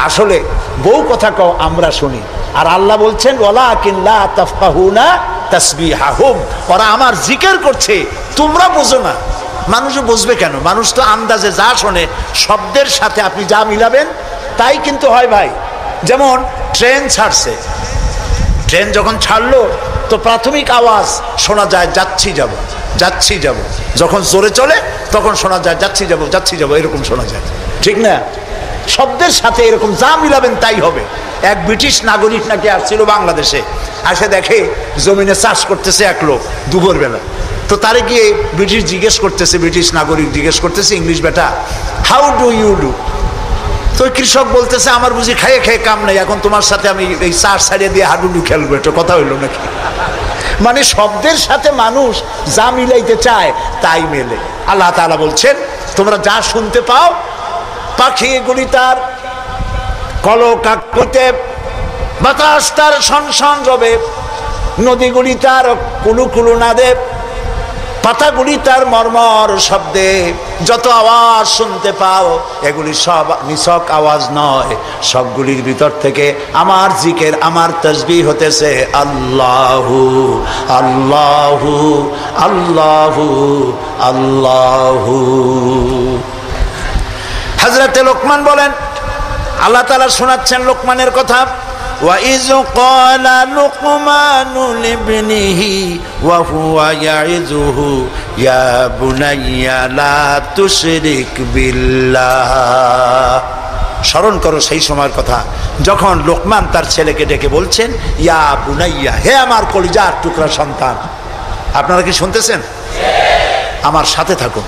আসলে বউ কথা কও আমরা শুনি, আর আল্লাহ বলছেন ওয়ালাকিন লা তাফকাহুনা তাসবিহাহুম, ওরা আমার জিকির করছে, তোমরা বুঝো না। মানুষও বুঝবে কেন? মানুষ তো আন্দাজে যা শোনে, শব্দের সাথে আপনি যা মিলাবেন তাই কিন্তু হয় ভাই। যেমন ট্রেন ছাড়ছে, ট্রেন যখন ছাড়লো তো প্রাথমিক আওয়াজ শোনা যায় যাচ্ছি যাব, যাচ্ছি যাব। যখন জোরে চলে তখন শোনা যায় যাচ্ছি যাব, যাচ্ছি যাব, এরকম শোনা যায়, ঠিক না? শব্দের সাথে এরকম যা মিলাবেন তাই হবে। এক ব্রিটিশ নাগরিক নাকি আসছিল বাংলাদেশে, আসে দেখে জমিনে চাষ করতেছে এক লোক দুপুরবেলা। তো তারে গিয়ে ব্রিটিশ নাগরিক জিজ্ঞেস করতেছে, ইংলিশ বেটা, হাউ ডু ইউ ডু? তো কৃষক বলতেছে, আমার বুঝি খাইয়ে খেয়ে কাম নেই, এখন তোমার সাথে আমি এই চাষ ছাড়িয়ে দিয়ে হাডুডু খেলবো, এটা কথা হইলো নাকি? মানে শব্দের সাথে মানুষ যা মিলাইতে চায় তাই মেলে। আল্লাহ তাআলা বলছেন, তোমরা যা শুনতে পাও, পাখিগুলি তার কলকাক করতে, বাতাস তার শনশন রবে, নদীগুলি তার কুলু কুলু নাদে, পাতাগুলি তার মর্মর শব্দে। যত আওয়াজ শুনতে পাও এগুলি সব নিছক আওয়াজ নয়, সবগুলির ভিতর থেকে আমার জিকির, আমার তাসবিহ হতেছে আল্লাহু আল্লাহু আল্লাহু আল্লাহু। হযরতে লোকমান বলেন, আল্লাহ তাআলা শোনাচ্ছেন লোকমানের কথা, وَإِذْ قَالَ لُقْمَانُ لِابْنِهِ وَهُوَ يَعِظُهُ يَا بُنَيَّ لَا تُشْرِكْ بِاللَّهِ। স্মরণ করো সেই সময়ের কথা যখন লোকমান তার ছেলেকে ডেকে বলছেন, ইয়া বুনাইয়া, হে আমার কলিজার টুকরা সন্তান। আপনারা কি শুনতেছেন? আমার সাথে থাকুন,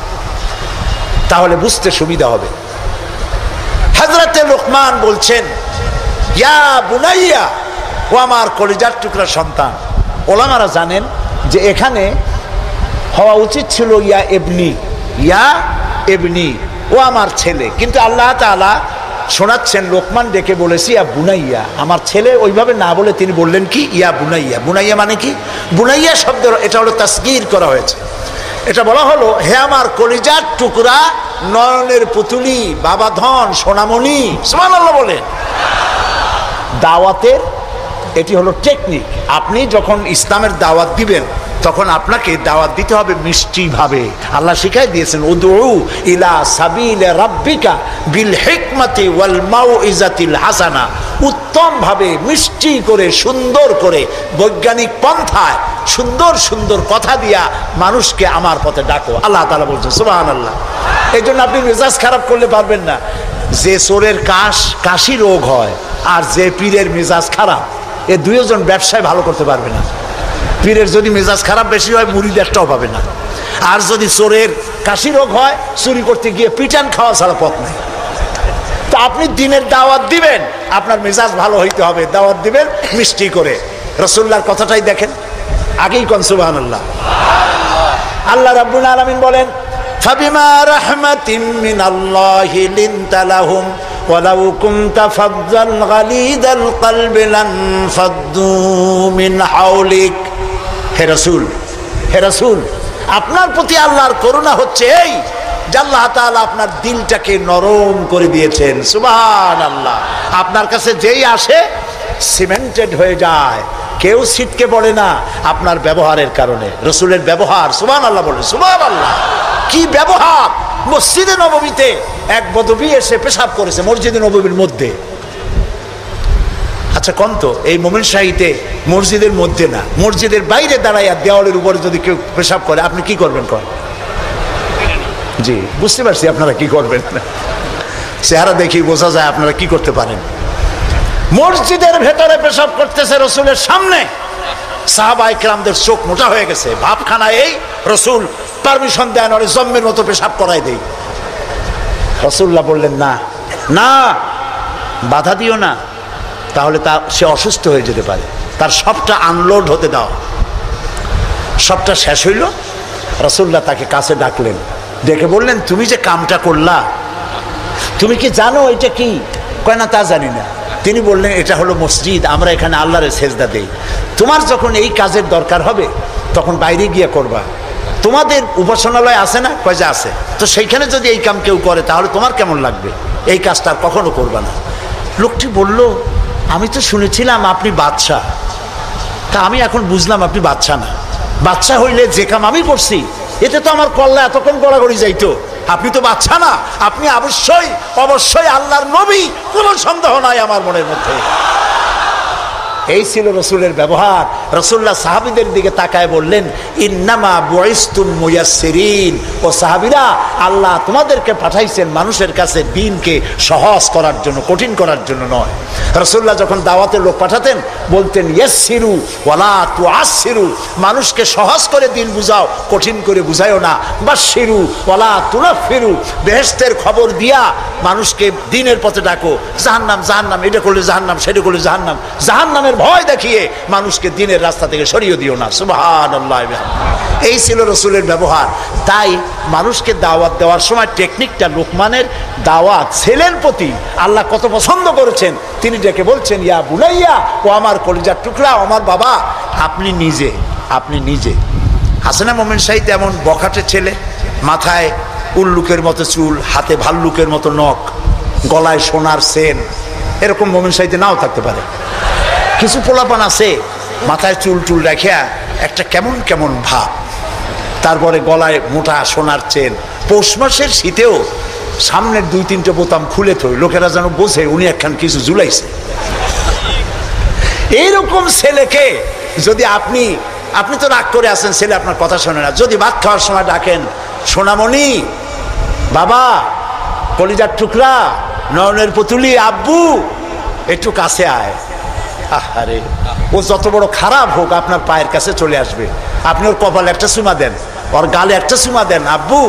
তাহলে বুঝতে সুবিধা হবে। হযরতে লোকমান বলছেন, ইয়া বুনাইয়া, ও আমার কলিজার টুকরা সন্তান। ওলামারা জানেন যে এখানে হওয়া উচিত ছিল ইয়া এবনি, ইয়া এবনি, ও আমার ছেলে। কিন্তু আল্লাহ তাআলা শোনাচ্ছেন, লোকমান ডেকে বলেছি ইয়া বুনাইয়া, আমার ছেলে, ওইভাবে না বলে তিনি বললেন কি ইয়া বুনাইয়া। বুনাইয়া মানে কি? বুনাইয়া শব্দ এটা হলো তাসগীর করা হয়েছে। এটা বলা হলো, হে আমার কলিজার টুকরা, নয়নের পুতুলি, বাবা ধন, সোনামণি। সুবহানাল্লাহ বলেন। দাওয়াতের এটি হলো টেকনিক। আপনি যখন ইসলামের দাওয়াত দিবেন তখন আপনাকে দাওয়াত দিতে হবে মিষ্টি ভাবে। আল্লাহ শিখাই দিয়েছেন, উদউ ইলা সাবিলি রাব্বিকা বিল হিকমাতি ওয়াল মাউইজাতিল হাসানা। উত্তম ভাবে, মিষ্টি করে, সুন্দর করে, বৈজ্ঞানিক পন্থায় সুন্দর সুন্দর কথা দিয়া মানুষকে আমার পথে ডাকো। আল্লাহ তাআলা বলছেন, সুবহানাল্লাহ। এই জন্য আপনি মেজাজ খারাপ করলে পারবেন না। যে চোরের কাশি রোগ হয় আর যে পীরের মেজাজ খারাপ, এ দুইজন ব্যবসায় ভালো করতে পারবে না। পীরের যদি মেজাজ খারাপ বেশি হয় মুরিদ একটাও পাবে না। আর যদি চোরের কাশি রোগ হয় চুরি করতে গিয়ে পিটান খাওয়া ছাড়া পথ নেই। তো আপনি দিনের দাওয়াত দিবেন, আপনার মেজাজ ভালো হইতে হবে, দাওয়াত দিবেন মিষ্টি করে। রাসূলুল্লাহর কথাটাই দেখেন, আগেই কোন সুবহানাল্লাহ। আল্লাহ রাব্বুল আলামিন বলেন ফাবিমা রাহমাতিম মিনাল্লাহি লিনতা লাহুম ওয়ালাউ কুনতা ফাজ্জাল গালিদাল কলবি লানফাদ্দু মিন হাওলিক। হে রাসূল, আপনার প্রতি আল্লাহর করুণা হচ্ছে এই যে আল্লাহ তাআলা আপনার দিলটাকে নরম করে দিয়েছেন। সুবহানাল্লাহ। আপনার কাছে যেই আসে সিমেন্টেড হয়ে যায়, কেউ ছিটকে পড়ে না আপনার ব্যবহারের কারণে। রাসূলের ব্যবহার, সুবহানাল্লাহ বলেন, সুবহানাল্লাহ। কি ব্যবহার! মসজিদে নববীতে এক বদবী এসে পেশাব করেছে মসজিদে নববীর মধ্যে। আচ্ছা কোন তো এই মোমেন শাহীতে মসজিদের মধ্যে না, মসজিদের বাইরে দাঁড়াইয়া দেওয়ালের উপরে যদি কেউ পেশাব করে আপনি কি করবেন? জি বুঝতে পারছি আপনারা কি করবেন, চেহারা দেখি বোঝা যায় আপনারা কি করতে পারেন। মসজিদের ভেতরে পেশাব করতেছে রাসূলের সামনে, সাহাবায়ে কেরামদের চোখ মোটা হয়ে গেছে, ভাবখানা এই রাসূল পারমিশন দেন ওরে জম্মের মতো পেশাব করাই দেই। রাসূলুল্লাহ বললেন না না, বাধা দিও না, তাহলে সে অসুস্থ হয়ে যেতে পারে, তার সবটা আনলোড হতে দাও। সবটা শেষ হইল, রাসূলুল্লাহ তাকে কাছে ডাকলেন, ডেকে বললেন তুমি যে কামটা করলা তুমি কি জানো এটা কি? কয় না তা জানি না। তিনি বললেন এটা হলো মসজিদ, আমরা এখানে আল্লাহর সেজদা দেই। তোমার যখন এই কাজের দরকার হবে তখন বাইরে গিয়ে করবা। তোমাদের উপাসনালয় আছে না? কয় যে আছে। তো সেইখানে যদি এই কাম কেউ করে তাহলে তোমার কেমন লাগবে? এই কাজটা আর কখনো করবা না। লোকটি বলল আমি তো শুনেছিলাম আপনি বাদশা, তা আমি এখন বুঝলাম আপনি বাদশা না। বাদশা হইলে যে কাম আমি করছি এতে তো আমার কল্লা এতক্ষণ গড়াগড়ি যাইতো। আপনি তো বাদশা না, আপনি অবশ্যই আল্লাহর নবী, কোনো সন্দেহ নাই আমার মনের মধ্যে। এই ছিল রাসূলের ব্যবহার। রাসূলুল্লাহ সাহাবীদের দিকে তাকায় বললেন ইন্নামা বুইসতুম মুয়াসসিরিন, ও সাহাবীরা আল্লাহ তোমাদেরকে পাঠাইছেন মানুষের কাছে দ্বীনকে সহজ করার জন্য, কঠিন করার জন্য নয়। রাসূলুল্লাহ যখন দাওয়াতের লোক পাঠাতেন বলতেন ইয়াসসিরু ওয়ালা তুআসসিরু, মানুষকে সহজ করে দ্বীন বুঝাও, কঠিন করে বুঝাইও না। বাশশিরু ওয়ালা তুনাফিরু, বেহেশতের খবর দিয়া মানুষকে দ্বীনের পথে ডাকো। জাহান্নাম, এটা করলে জাহান্নাম, সেটা করলে জাহান্নামের ভয় দেখিয়ে মানুষকে দ্বীনের রাস্তা থেকে সরিয়ে দিও না। সুবহানাল্লাহ। এই ছিল রাসূলের ব্যবহার। তাই মানুষকে দাওয়াত দেওয়ার সময় টেকনিকটা, লোকমানের দাওয়াত ছেলের প্রতি আল্লাহ কত পছন্দ করেছেন। তিনি ডেকে বলছেন ইয়া বুনাইয়া, ও আমার কলিজার টুকরা, আমার বাবা। আপনি নিজে হাসানা মোমেন শাহীতে এমন বখাটে ছেলে, মাথায় উল্লুকের মতো চুল, হাতে ভাল্লুকের মতো নখ, গলায় সোনার চেন, এরকম মোমেন শাহীতে নাও থাকতে পারে। কিছু পোলাপান আছে মাথায় চুল রাখিয়া একটা কেমন ভাব, তারপরে গলায় মোটা সোনার চেন, পৌষ মাসের শীতেও সামনের 2-3টে বোতাম খুলে থই, লোকেরা যেন বোঝে উনি একখান কিছু ঝুলাইছে। এইরকম ছেলেকে যদি আপনি তো রাগ করে আছেন, ছেলে আপনার কথা শোনে না, যদি ভাত খাওয়ার সময় ডাকেন সোনামণি, বাবা, কলিজার টুকরা, নয়নের পুতুলি, আব্বু, একটু কাছে আয়। আরে ও যত বড় খারাপ হোক আপনার পায়ের কাছে চলে আসবে। আপনি ওর কপালে একটা চুমা দেন, ওর গালে একটা চুমা দেন। আব্বু,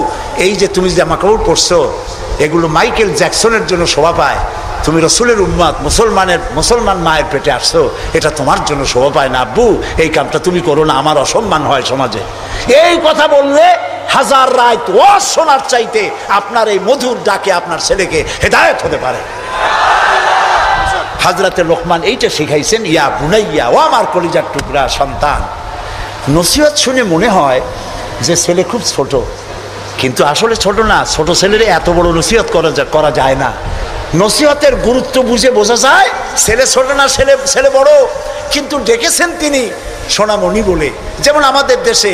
এই যে তুমি জামা কাপড় পরছো এগুলো মাইকেল জ্যাকসনের জন্য শোভা পায়, তুমি রাসূলের উম্মত, মুসলমান মায়ের পেটে আসছো, এটা তোমার জন্য শোভা পায় না। আব্বু, এই কামটা তুমি করো না, আমার অসম্মান হয় সমাজে। এই কথা বললে হাজার রাত ওয়াজ শোনার চাইতে আপনার এই মধুর ডাকে আপনার ছেলেকে হেদায়েত হতে পারে। হযরতে লোকমান এইটা শিখাইছেন, ইয়া বুনাইয়া, ও আমার কলিজার টুকরা সন্তান। নসিহত শুনে মনে হয় যে ছেলে খুব ছোট, কিন্তু আসলে ছোট না। ছোট ছেলের এত বড় নসিহত করা যায় না। নসিহতের গুরুত্ব বোঝা যায়। ছেলে ছোট না, ছেলে বড়, কিন্তু ডেকেছেন তিনি সোনামণি বলে। যেমন আমাদের দেশে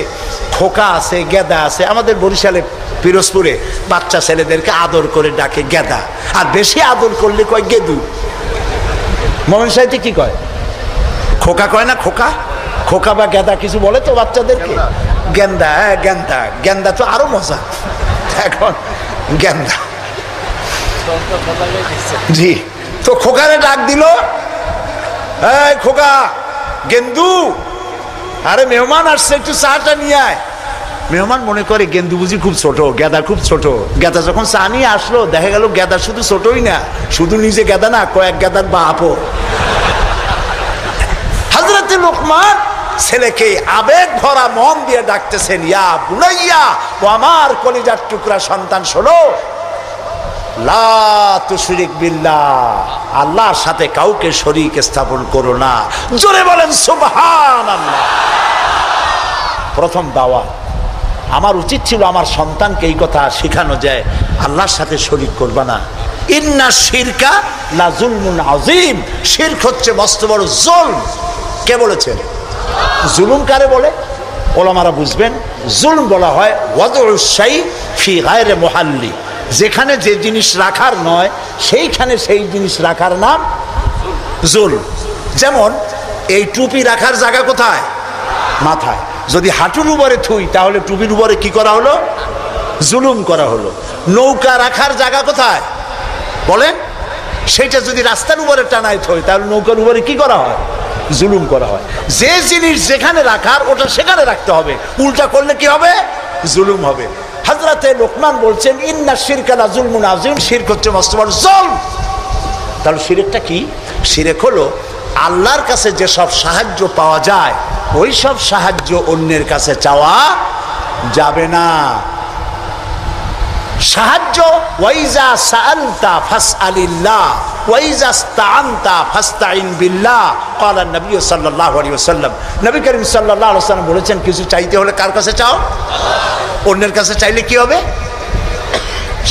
খোকা আছে, গেদা আছে। আমাদের বরিশালে পিরোজপুরে বাচ্চা ছেলেদেরকে আদর করে ডাকে গেদা, আর বেশি আদর করলে কয় গেদু। মোমেন শাহীতে কি কয়? খোকা কয় না? খোকা বা গেদা কিছু বলে তো বাচ্চাদেরকে? গেন্দা। গেন্দা তো আরো মজা। এখন গেন্দা, জি। তো খোকারে ডাক দিল, এই খোকা, গেন্দু, আরে মেহমান আসছে, একটু চাটা নিয়ে আয়। মেহমান মনে করে গেন্দু বুঝি খুব ছোট, গেদা খুব ছোট। গেদা যখন চা নিয়ে আসলো, দেখা গেল গেদা শুধু ছোটই না, শুধু নিজে গেদা না, কয়েক গেদার বাপও। হযরত লোকমান ছেলেকে আবেগ ভরা মন দিয়ে ডাকতেছেন, ইয়া বুনাইয়া, ও আমার কলিজার টুকরা সন্তান, শোনো, লা তুশরিক বিল্লাহ, আল্লাহর সাথে কাউকে শরীক স্থাপন করো না। জোরে বলেন সুবহানাল্লাহ। প্রথম দাওয়াত। আমার উচিত ছিল আমার সন্তানকে এই কথা শেখানো যায়, আল্লাহর সাথে শরীক করবা না। ইন্না শিরকা লা যুলমুন আযীম, শিরক হচ্ছে মস্ত বড় জুলম। কে বলেছেন? জুলুম কারে বলে? ওলামারা বুঝবেন। জুলম বলা হয় ওয়াদউস শাই ফি গায়রি মুহাল্লি, যেখানে যে জিনিস রাখার নয় সেইখানে সেই জিনিস রাখার নাম জুলম। যেমন এই টুপি রাখার জায়গা কোথায়? মাথায়। যদি হাঁটুর উপরে থুই তাহলে টুপির উপরে কি করা হলো? জুলুম করা হলো। নৌকা রাখার জায়গা কোথায় বলেন? সেইটা যদি রাস্তার উপরে টানায় থই তাহলে নৌকার উপরে কি করা হয়? জুলুম করা হয়। যে জিনিস যেখানে রাখার ওটা সেখানে রাখতে হবে, উল্টা করলে কি হবে? জুলুম হবে। হযরতে লোকমান বলছেন, ইন্না শিরকা লা যুলমুন আযীম, শিরক হচ্ছে মস্ত বড় জুলম। তাহলে শিরকটা কি? শিরক হলো আল্লাহর কাছে যেসব সাহায্য পাওয়া যায় ওই সব সাহায্য অন্যের কাছে চাওয়া যাবে না। সাহায্য, ওয়াইজা সাআলতা ফাসআলিল্লাহ ওয়াইজা ইসতাআনতা ফাসতাইন বিল্লাহ, ক্বালা নবী সাল্লাল্লাহু আলাইহি ওয়াসাল্লাম। নবী করিম সাল্লাল্লাহু আলাইহি ওয়াসাল্লাম বলেছেন, কিছু চাইতে হলে কার কাছে চাও? অন্যের কাছে চাইলে কি হবে?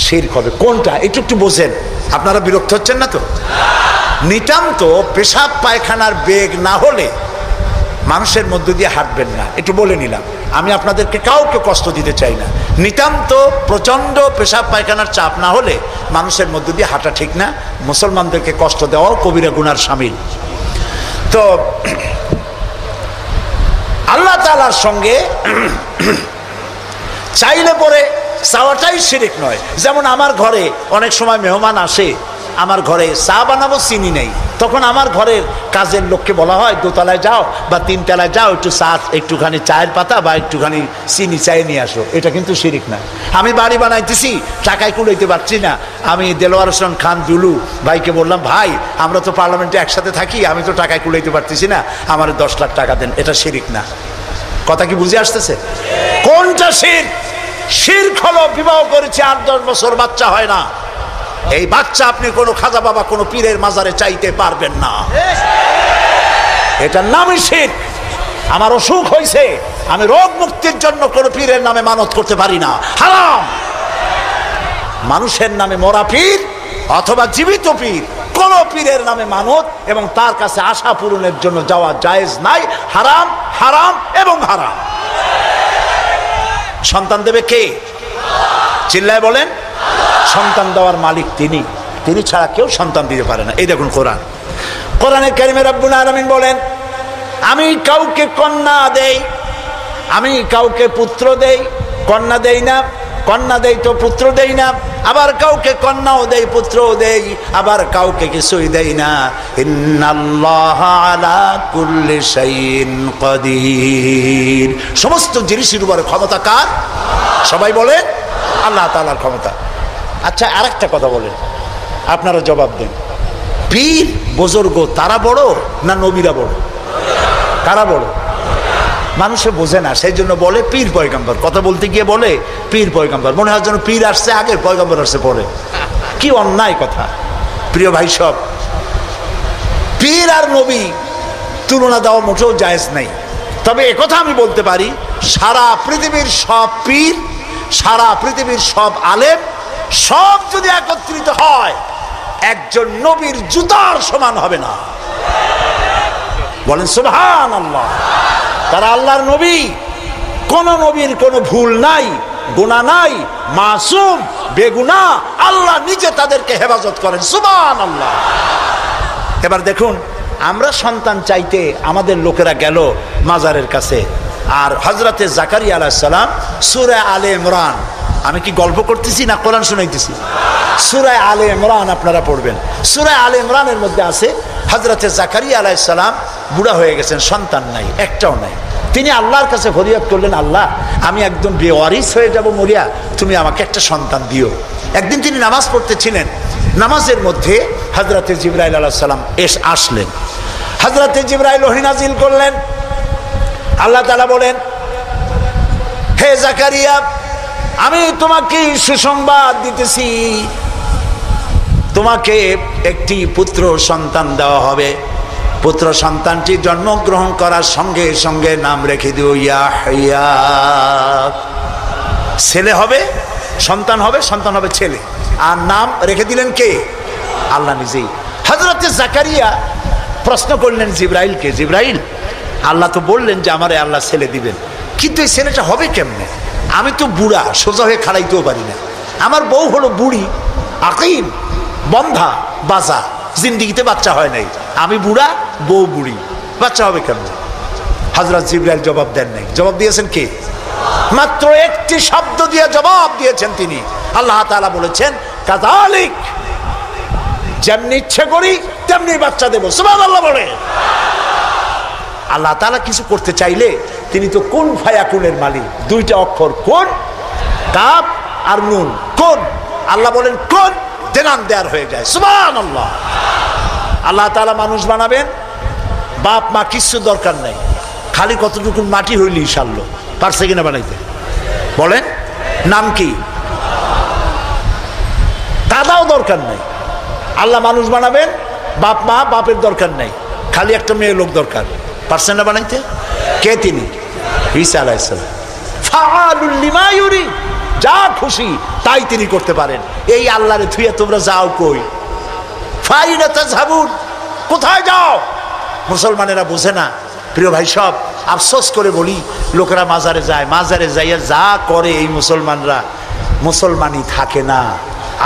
শিরক হবে। কোনটা একটু একটু বোঝেন, আপনারা বিরক্ত হচ্ছেন না তো? নিতান্ত পেশাব পায়খানার বেগ না হলে মানুষের মধ্য দিয়ে হাঁটবেন না, একটু বলে নিলাম। আমি আপনাদেরকে কাউকে কষ্ট দিতে চাই না। নিতান্ত প্রচন্ড পেশাব পায়খানার চাপ না হলে মানুষের মধ্য দিয়ে হাঁটা ঠিক না। মুসলমানদেরকে কষ্ট দেওয়াও কবিরা গুনার শামিল। তো আল্লাহ তাআলার সঙ্গে চাইলে পরে চাওয়াটাই শিরক নয়। যেমন আমার ঘরে অনেক সময় মেহমান আসে, আমার ঘরে চা বানাবো, চিনি নেই, তখন আমার ঘরের কাজের লোককে বলা হয় দোতলায় যাও বা তিনতলায় যাও, একটু চা, একটুখানি চায়ের পাতা বা একটুখানি চিনি চাই নিয়ে আসো। এটা কিন্তু শিরক না। আমি বাড়ি বানাইতেছি, টাকায় কুলাইতে পারছি না, আমি দেলোয়ার হোসেন খান দুলু ভাইকে বললাম, ভাই আমরা তো পার্লামেন্টে একসাথে থাকি, আমি তো টাকায় কুলাইতে পারতেছি না, আমার 10 লাখ টাকা দেন। এটা শিরক না। কথা কি বুঝে আসতেছে? কোনটা শিরক? শিরক হলো বিবাহ করেছে 8-10 বছর বাচ্চা হয় না, এই বাচ্চা আপনি কোনো খাজা বাবা কোনো পীরের মাজারে চাইতে পারবেন না, এটার নামই শিরক। আমার অসুখ হয়েছে, আমি রোগ মুক্তির জন্য কোনো পীরের নামে মানত করতে পারি না, হারাম। মানুষের নামে মরা পীর অথবা জীবিত পীর, কোন পীরের নামে মানত এবং তার কাছে আশা পূরণের জন্য যাওয়া জায়েজ নাই, হারাম, হারাম এবং হারাম। সন্তান দেবে কে? চিল্লায় বলেন। সন্তান দেওয়ার মালিক তিনি, তিনি ছাড়া কেউ সন্তান দিতে পারে না। এই দেখুন কোরআন, কোরআনে কারিমে রব্বুল আলামিন বলেন, আমি কাউকে কন্যা দেই, আমি কাউকে পুত্র দেই, কন্যা দেই না, কন্যা দেই তো পুত্র দেই না, আবার কাউকে কন্যাও দেই পুত্রও দেই, আবার কাউকে কিছুই দেই না। ইন্নাল্লাহা আলা কুল্লি শাইইন কাদির, সমস্ত জিনিসের উপরে ক্ষমতা কার? সবাই বলেন আল্লাহ তাআলার ক্ষমতা। আচ্ছা, আরেকটা কথা বলেন, আপনারা জবাব দেন। পীর বুজুর্গ তারা বড় না নবীরা বড়? কারা বড়? মানুষে বোঝে না, সেই জন্য বলে পীর পয়গম্বর। কথা বলতে গিয়ে বলে পীর পয়গম্বর, মনে হয় যেন পীর আসছে আগে পয়গম্বর আসছে পরে। কি অন্যায় কথা। প্রিয় ভাই সব, পীর আর নবী তুলনা দেওয়া মোটেও জায়েজ নাই। তবে একথা আমি বলতে পারি, সারা পৃথিবীর সব পীর, সারা পৃথিবীর সব আলেম সব যদি একত্রিত হয় একজন নবীর জুতার সমান হবে না। বলেন সুবহানাল্লাহ। তারা আল্লাহর নবী, কোন নবীর কোনো ভুল নাই, গুনাহ নাই, মাসুম, বেগুনাহ, আল্লাহ নিজে তাদেরকে হেফাজত করেন। সুবহানাল্লাহ। এবার দেখুন, আমরা সন্তান চাইতে আমাদের লোকেরা গেল মাজারের কাছে, আর হযরতে জাকারিয়া আলাইহিস সালাম সূরা আলে ইমরান, আমি কি গল্প করতেছি না কোরআন শুনাইতেছি? সূরা আলে ইমরান আপনারা পড়বেন। সূরা আলে ইমরানের মধ্যে আছে হযরতে জাকারিয়া আলাইহিস সালাম বুড়া হয়ে গেছেন, সন্তান নাই, একটাও নাই। তিনি আল্লাহর কাছে ফরিয়াদ করলেন, আল্লাহ আমি একদম বেওয়ারিস হয়ে যাব মরিয়া, তুমি আমাকে একটা সন্তান দিও। একদিন তিনি নামাজ পড়তেছিলেন, নামাজের মধ্যে হযরতে জিবরাইল আলাইহিস সালাম আসলেন। হযরতে জিবরাইল ওহী নাজিল করলেন। আল্লাহ তাআলা বলেন, হে জাকারিয়া, আমি তোমাকে সুসংবাদ দিতেছি, তোমাকে একটি পুত্র সন্তান দেওয়া হবে। পুত্র সন্তানটি জন্মগ্রহণ করার সঙ্গে সঙ্গে নাম রেখে দিও ইয়াহইয়া। ছেলে হবে, সন্তান হবে, সন্তান হবে ছেলে। আর নাম রেখে দিলেন কে? আল্লাহ নিজেই। হযরতে জাকারিয়া প্রশ্ন করলেন জিবরাইলকে, জিবরাইল, আল্লাহ তো বললেন যে আমারে আল্লাহ ছেলে দিবেন, কিন্তু এই ছেলেটা হবে কেমনে? আমি তো বুড়া, সোজা হয়ে খাড়াইতেও পারি না। আমার বউ হলো বুড়ি, আকিম, বন্ধা, বাজা, জিন্দিগিতে বাচ্চা হয় নাই। আমি বুড়া, বউ বুড়ি, বাচ্চা হবে কেমনে? হযরত জিবরাইল জবাব দেন নাই। জবাব দিয়েছেন কে? মাত্র একটি শব্দ দিয়ে জবাব দিয়েছেন তিনি। আল্লাহ তাআলা বলেছেন, কাযালিক, যেমনি ইচ্ছে করি তেমনি বাচ্চা দেব। সুবহানাল্লাহ বলে। আল্লাহ তাআলা কিছু করতে চাইলে তিনি তো কুন ফায়াকুনের মালিক। দুইটা অক্ষর, কোন, কাফ আর নুন, কোন। আল্লাহ বলেন কোন, দেনান দেয়ার হয়ে যায়। সুবহানাল্লাহ। আল্লাহ তাআলা মানুষ বানাবেন, বাপ মা কিছু দরকার নাই, খালি কতটুকু মাটি হইলি সারলো। পারছে কিনা বানাইতে? বলেন, নাম কি? দাদাও দরকার নাই। আল্লাহ মানুষ বানাবেন, বাপ মা, বাপের দরকার নাই, খালি একটা মেয়ে লোক দরকার। পারছেন না বানাইতে? কে তিনি? ঈসা আলাইহিস সালাম। ফাআলুল লিমা ইউরিদ, যা খুশি তাই তিনি করতে পারেন। এই আল্লাহরে থুয়ে তোমরা যাও কই? ফাইনা তাযহাবুন, কোথায় যাও? মুসলমানেরা বোঝে না। প্রিয় ভাই, সব আফসোস করে বলি, লোকেরা মাজারে যায়, মাজারে যাইয়া যা করে এই মুসলমানরা, মুসলমানই থাকে না।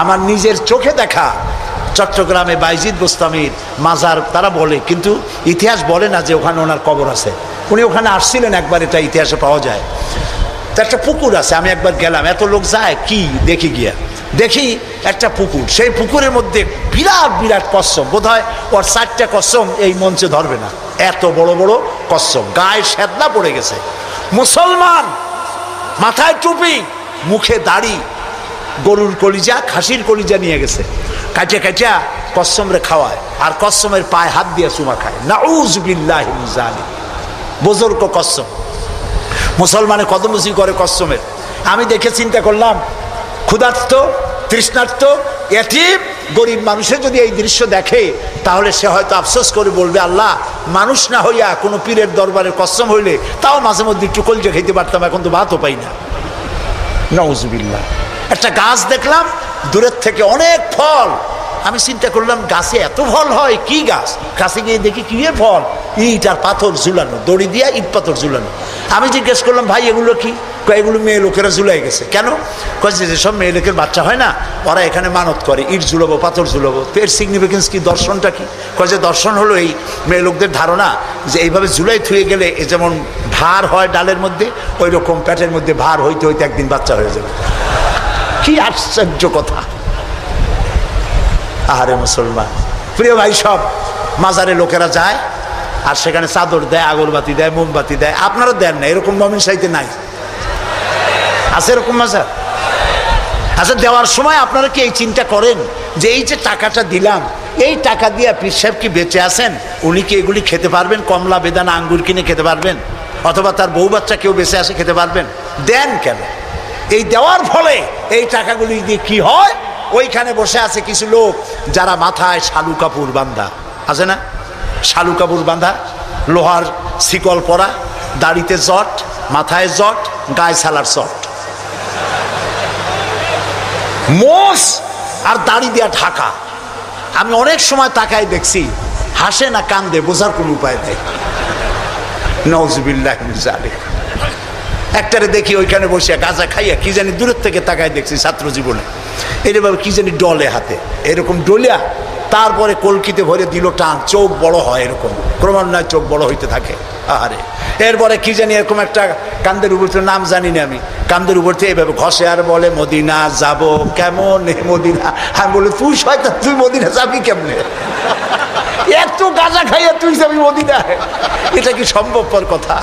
আমার নিজের চোখে দেখা চট্টগ্রামে বাইজিদ বোস্তামির মাজার তারা বলে, কিন্তু ইতিহাস বলে না যে ওখানে ওনার কবর আছে। উনি ওখানে আসছিলেন একবার, এটা ইতিহাসে পাওয়া যায়। তো একটা পুকুর আছে, আমি একবার গেলাম, এত লোক যায় কি দেখি, গিয়া দেখি একটা পুকুর। সেই পুকুরের মধ্যে বিরাট বিরাট কচ্ছপ, বোধ হয় ওর 4টা কচ্ছপ এই মঞ্চে ধরবে না, এত বড় বড় কচ্ছপ, গায়ে সেদলা পড়ে গেছে। মুসলমান, মাথায় টুপি, মুখে দাড়ি, গরুর কলিজা, খাসির কলিজা নিয়ে গেছে, কাটিয়া কাটিয়া কচ্ছমরে খাওয়ায়, আর কচ্ছমের পায়ে হাত দিয়ে চুমা খায়। নাউজ বিল্লাহি মিন যালিক। বুজুর্গ কচ্ছম, মুসলমানে কদমুচি করে কচ্ছমের। আমি দেখে চিন্তা করলাম, ক্ষুধার্ত, তৃষ্ণার্ত, এতিম, গরিব মানুষের যদি এই দৃশ্য দেখে, তাহলে সে হয়তো আফসোস করে বলবে, আল্লাহ, মানুষ না হইয়া কোনো পীরের দরবারের কচ্ছম হইলে তাও মাঝে মধ্যে একটু কলজা খেতে পারতাম, এখন তো ভাতও পাই না। নাউজুবিল্লাহ। একটা গাছ দেখলাম দূরের থেকে, অনেক ফল। আমি চিন্তা করলাম, গাছে এত ফল হয়, কি গাছ? কাছে গিয়ে দেখি কি ফল, ইট আর পাথর ঝুলানো, দড়ি দিয়া ইট পাথর ঝুলানো। আমি জিজ্ঞেস করলাম, ভাই এগুলো কি? এগুলো মেয়ে লোকেরা ঝুলাই গেছে। কেন? কয়েছে যেসব মেয়ে লোকের বাচ্চা হয় না, ওরা এখানে মানত করে, ইট ঝুলাবো, পাথর ঝুলাবো। তো এর সিগনিফিকেন্স কি, দর্শনটা কি? কয়েছে দর্শন হলো এই মেয়ে লোকদের ধারণা যে এইভাবে ঝুলাই থুয়ে গেলে এ যেমন ভার হয় ডালের মধ্যে, ওই রকম পেটের মধ্যে ভার হইতে হইতে একদিন বাচ্চা হয়ে যাবে। কি আশ্চর্য কথা! আহারে মুসলমান, প্রিয় ভাই, সব মাজারে লোকেরা যায় আর সেখানে চাদর দেয়, আগরবাতি দেয়, মোমবাতি দেয়। আপনারা দেন না, এরকম মমিন সাইতে নাই? আছে এরকম মাজার? আচ্ছা, দেওয়ার সময় আপনারা কি এই চিন্তা করেন যে এই যে টাকাটা দিলাম, এই টাকা দিয়ে পীর সাহেব কি বেঁচে আছেন? উনি কি এগুলি খেতে পারবেন? কমলা, বেদানা, আঙ্গুর কিনে খেতে পারবেন? অথবা তার বউ বাচ্চা কেউ বেঁচে আসে খেতে পারবেন? দেন কেন? এই দেওয়ার ফলে এই টাকাগুলি দিয়ে কি হয়? ওইখানে বসে আছে কিছু লোক যারা মাথায় শালু কাপড় বাঁধা আছে না, শালু কাপড় বাঁধা, লোহার শিকল পরা, দাড়িতে জট, মাথায় জট, গায়ে ছালার চট, মোষ আর দাড়ি দিয়া ঢাকা। আমি অনেক সময় তাকায় দেখছি, হাসে না কান্দে বোঝার কোনো উপায় নেই। নাউজুবিল্লাহি মিন যালিক। একটারে দেখি ওইখানে বসে গাঁজা খাইয়া কি জানি দূরের থেকে তাকায় দেখছি, ছাত্র জীবনে এরভাবে কি জানি ডলে হাতে, এরকম ডলিয়া তারপরে কলকিতে ভরে দিল টান, চোখ বড় হয়, এরকম ক্রমান্বয়ে চোখ বড় হইতে থাকে। আরে এরপরে কি জানি এরকম একটা কান্দের উপর থেকে, নাম জানি না আমি, কান্দের উপর থেকে এভাবে ঘষে আর বলে, মদিনা যাব কেমন মদিনা। আমি বলি, তুই শয়তান, তুই মদিনা যাবি কেমনে? এত গাঁজা খাইয়া তুই যাবি মদিনা? এটা কি সম্ভবপর কথা?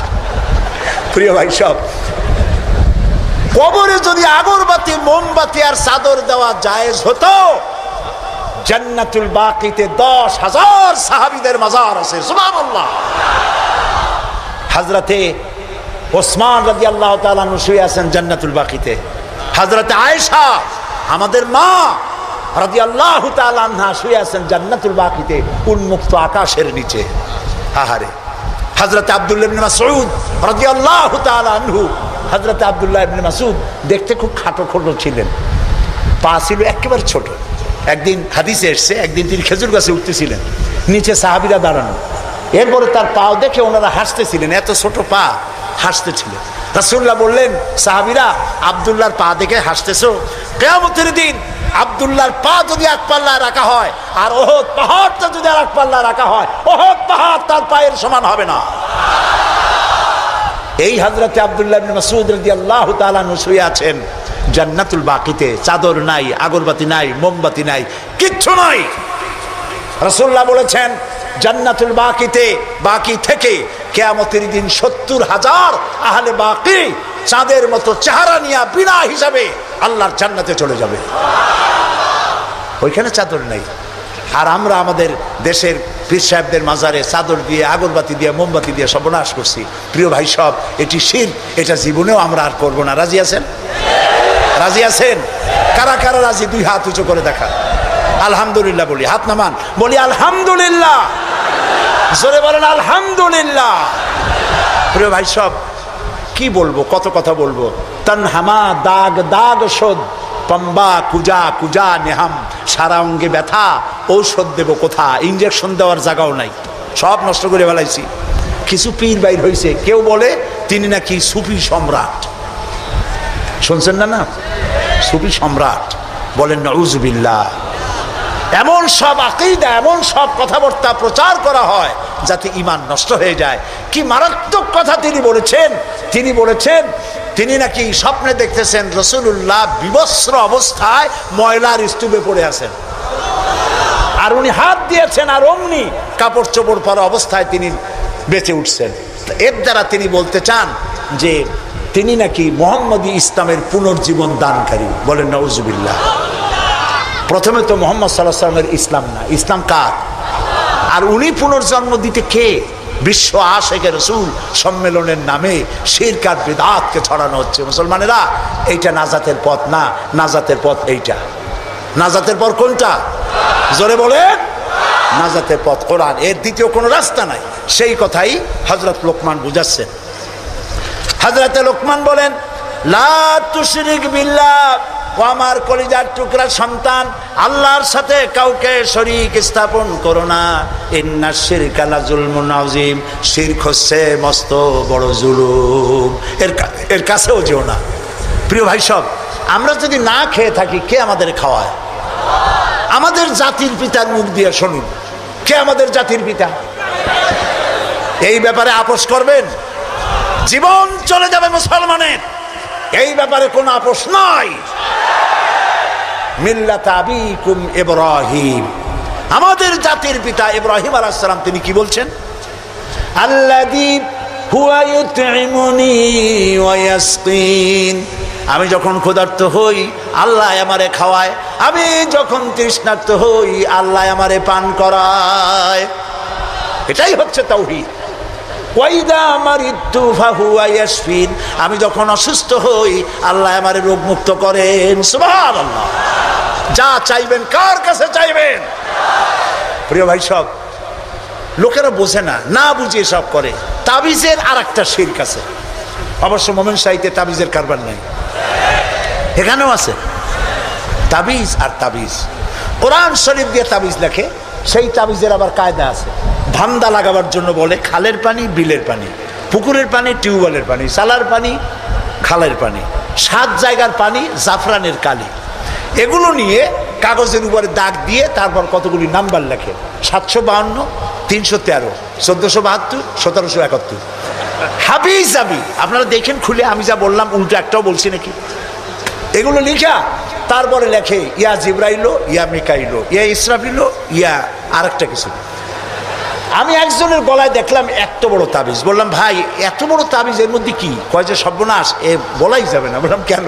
প্রিয় ভাই সব, কবরে যদি আগরবাতি, মোমবাতি আর চাদর দেওয়া জায়েজ হতো, জান্নাতুল বাকিতে 10,000 সাহাবীদের মাজার আছে। সুবহানাল্লাহ। হযরতে ওসমান রাদিয়াল্লাহু তাআলা আনহু শুয়ে আছেন জান্নাতুল বাকিতে। হযরতে আয়েশা আমাদের মা রাদিয়াল্লাহু তাআলা আনহা শুয়ে আছেন জান্নাতুল বাকিতে উন্মুক্ত আকাশের নিচে। আহারে। হযরতে আব্দুল্লাহ ইবনে মাসউদ রাদিয়াল্লাহু তাআলা আনহু, হযরতে আব্দুল্লাহ ইবনে মাসউদ দেখতে খুব খাটো খোটো ছিলেন, পা ছিল একেবারে ছোট। একদিন হাদিসে এসছে, একদিন তিনি খেজুর গাছে উঠতেছিলেন, নিচে সাহাবীরা দাঁড়ানো, এরপরে তার পাও দেখে ওনারা হাসতেছিলেন, এত ছোট পা, হাসতেছিলেন। রাসূলুল্লাহ বললেন, সাহাবীরা আব্দুল্লাহর পা দেখে হাসতেছো? কিয়ামতের দিন আব্দুল্লাহর পা যদি এক পাল্লায় রাখা হয় আর ওহদ পাহাড়টা যদি আর এক পাল্লায় রাখা হয়, ওহদ পাহাড় তার পায়ের সমান হবে না। এই হযরতে আব্দুল্লাহ ইবনে মাসউদ রাদিয়াল্লাহু তাআলা আনহু শুয়ে আছেন জান্নাতুল বাকিতে, চাদর নাই, আগরবাতি নাই, মোমবাতি নাই, কিচ্ছু নাই। রাসূলুল্লাহ বলেছেন, জান্নাতুল বাকিতে, বাকি থেকে কিয়ামতের দিন 70,000 আহলে বাকি চাঁদের মতো চেহারা নিয়ে বিনা হিসাবে আল্লাহর জান্নাতে চলে যাবে। ওইখানে চাদর নাই। আর আমরা আমাদের দেশের পীর সাহেবদের মাজারে চাদর দিয়ে, আগরবাতি দিয়ে, মোমবাতি দিয়ে সর্বনাশ করছি। প্রিয় ভাই সব, এটি শিরক, এটা জীবনেও আমরা আর করবো না। রাজি আছেন? রাজি আছেন? কারা কারা রাজি? 2 হাত উঁচু করে দেখা। আলহামদুলিল্লাহ বলি, হাত নামান, বলি আলহামদুলিল্লাহ। জোরে বলেন আলহামদুলিল্লাহ। প্রিয় ভাই সব, কি বলবো, কত কথা বলবো। তানহামা দাগ দাগ শোধ, পম্বা কুজা কুজা নেহাম, সারা অঙ্গে ব্যথা, ঔষধ দেব কোথা, ইঞ্জেকশন দেওয়ার জায়গাও নাই, সব নষ্ট করে ফেলাইছি। কিছু পীর বাইর হয়েছে, কেউ বলে তিনি নাকি সুফি সম্রাট, শুনছেন না? না, সুফি সম্রাট বলেন, নাউযুবিল্লাহ। এমন সব আকীদা, এমন সব কথাবার্তা প্রচার করা হয় যাতে ঈমান নষ্ট হয়ে যায়। কি মারাত্মক কথা তিনি বলেছেন! তিনি বলেছেন তিনি নাকি স্বপ্নে দেখতেছেন রাসূলুল্লাহ বিবস্ত্র অবস্থায় ময়লার স্তূপে পড়ে আছেন, আর উনি হাত দিয়েছেন, আর অমনি কাপড় চোপড় পরা অবস্থায় তিনি বেঁচে উঠছেন। এর দ্বারা তিনি বলতে চান যে তিনি নাকি মুহাম্মদী ইসলামের পুনর্জীবন দানকারী। বলেন নাউযুবিল্লাহ। প্রথমে তো মুহাম্মদ সাল্লাল্লাহু আলাইহি ওয়াসাল্লামের ইসলাম না, ইসলাম কার? আর উনি পুনর্জন্ম দিতে কে? বিশ্ব আশিকে রাসূল সম্মেলনের নামে শিরক আর বিদআতকে ছড়ানো হচ্ছে। মুসলমানেরা, এইটা নাজাতের পথ না, নাজাতের পথ এইটা। নাজাতের পথ কোনটা? জোরে বলেন। নাজাতের পথ কোরআন, এর দ্বিতীয় কোনো রাস্তা নাই। সেই কথাই হযরত লোকমান বুঝাচ্ছেন। হযরত লোকমান বলেন, লা তুশরিক বিল্লাহ, ও আমার কলিজার টুকরা সন্তান, আল্লাহর সাথে কাউকে শরীক স্থাপন করো না। ইন্নাশ শিরকা লাযুলমুন আযীম, শিরক হচ্ছে মস্ত বড় জুলুম, এর কাছেও যেও না। প্রিয় ভাই সব, আমরা যদি না খেয়ে থাকি, কে আমাদের খাওয়ায়? আমাদের জাতির পিতার মুখ দিয়ে শুনুন, কে আমাদের জাতির পিতা? এই ব্যাপারে আপোষ করবেন? জীবন চলে যাবে মুসলমানের, এই ব্যাপারে কোনো আপোষ নাই। মিল্লাত আবিকুম ইব্রাহিম, আমাদের জাতির পিতা ইব্রাহিম আলাইহিস সালাম, তিনি কি বলছেন? আল্লাযী হুয়া ইউতঈমুনি ওয়া ইয়াসকিন, আমি যখন ক্ষুধার্ত হই আল্লাহ আমারে খাওয়ায়, আমি যখন তৃষ্ণার্ত হই আল্লাহ আমারে পান করায়। এটাই হচ্ছে তাওহীদ। ওয়াইদা মারিদতু ফাহুয়া ইয়াশফিন, আমি যখন অসুস্থ হই আল্লাহ আমারে রোগ মুক্ত করেন। সুবহানাল্লাহ। যা চাইবেন কার কাছে চাইবেন? প্রিয় ভাই সব, লোকেরা বোঝে না, না বুঝিয়ে সব করে। তাবিজের আরেকটা শিরক আছে। অবশ্য মোমেন সাহিত্যে তাবিজের কারবার নাই, এখানেও আছে তাবিজ। আর তাবিজ কোরআন শরীফ দিয়ে তাবিজ লেখে, সেই তাবিজের আবার কায়দা আছে। ধান্দা লাগাবার জন্য বলে খালের পানি, বিলের পানি, পুকুরের পানি, টিউবওয়েলের পানি, সালার পানি, খালের পানি, 7 জায়গার পানি, জাফরানের কালি, এগুলো নিয়ে কাগজের উপরে দাগ দিয়ে তারপর কতগুলি নাম্বার লেখে, 752, 313, 1472, 1771। হাবিজ আবি, আপনারা দেখেন খুলে, আমি যা বললাম উল্টো একটাও বলছি নাকি? এগুলো লিখা তারপরে লেখে ইয়া জিবরাইলো, ইয়া মিকাইলো, ইয়া ইসরাফিলো, ইয়া আরেকটা কিছু। আমি একজনের গলায় দেখলাম এত বড় তাবিজ, বললাম ভাই এত বড় তাবিজ এর মধ্যে কি? কয় যে সর্বনাশ, এ বলাই যাবে না। বললাম কেন?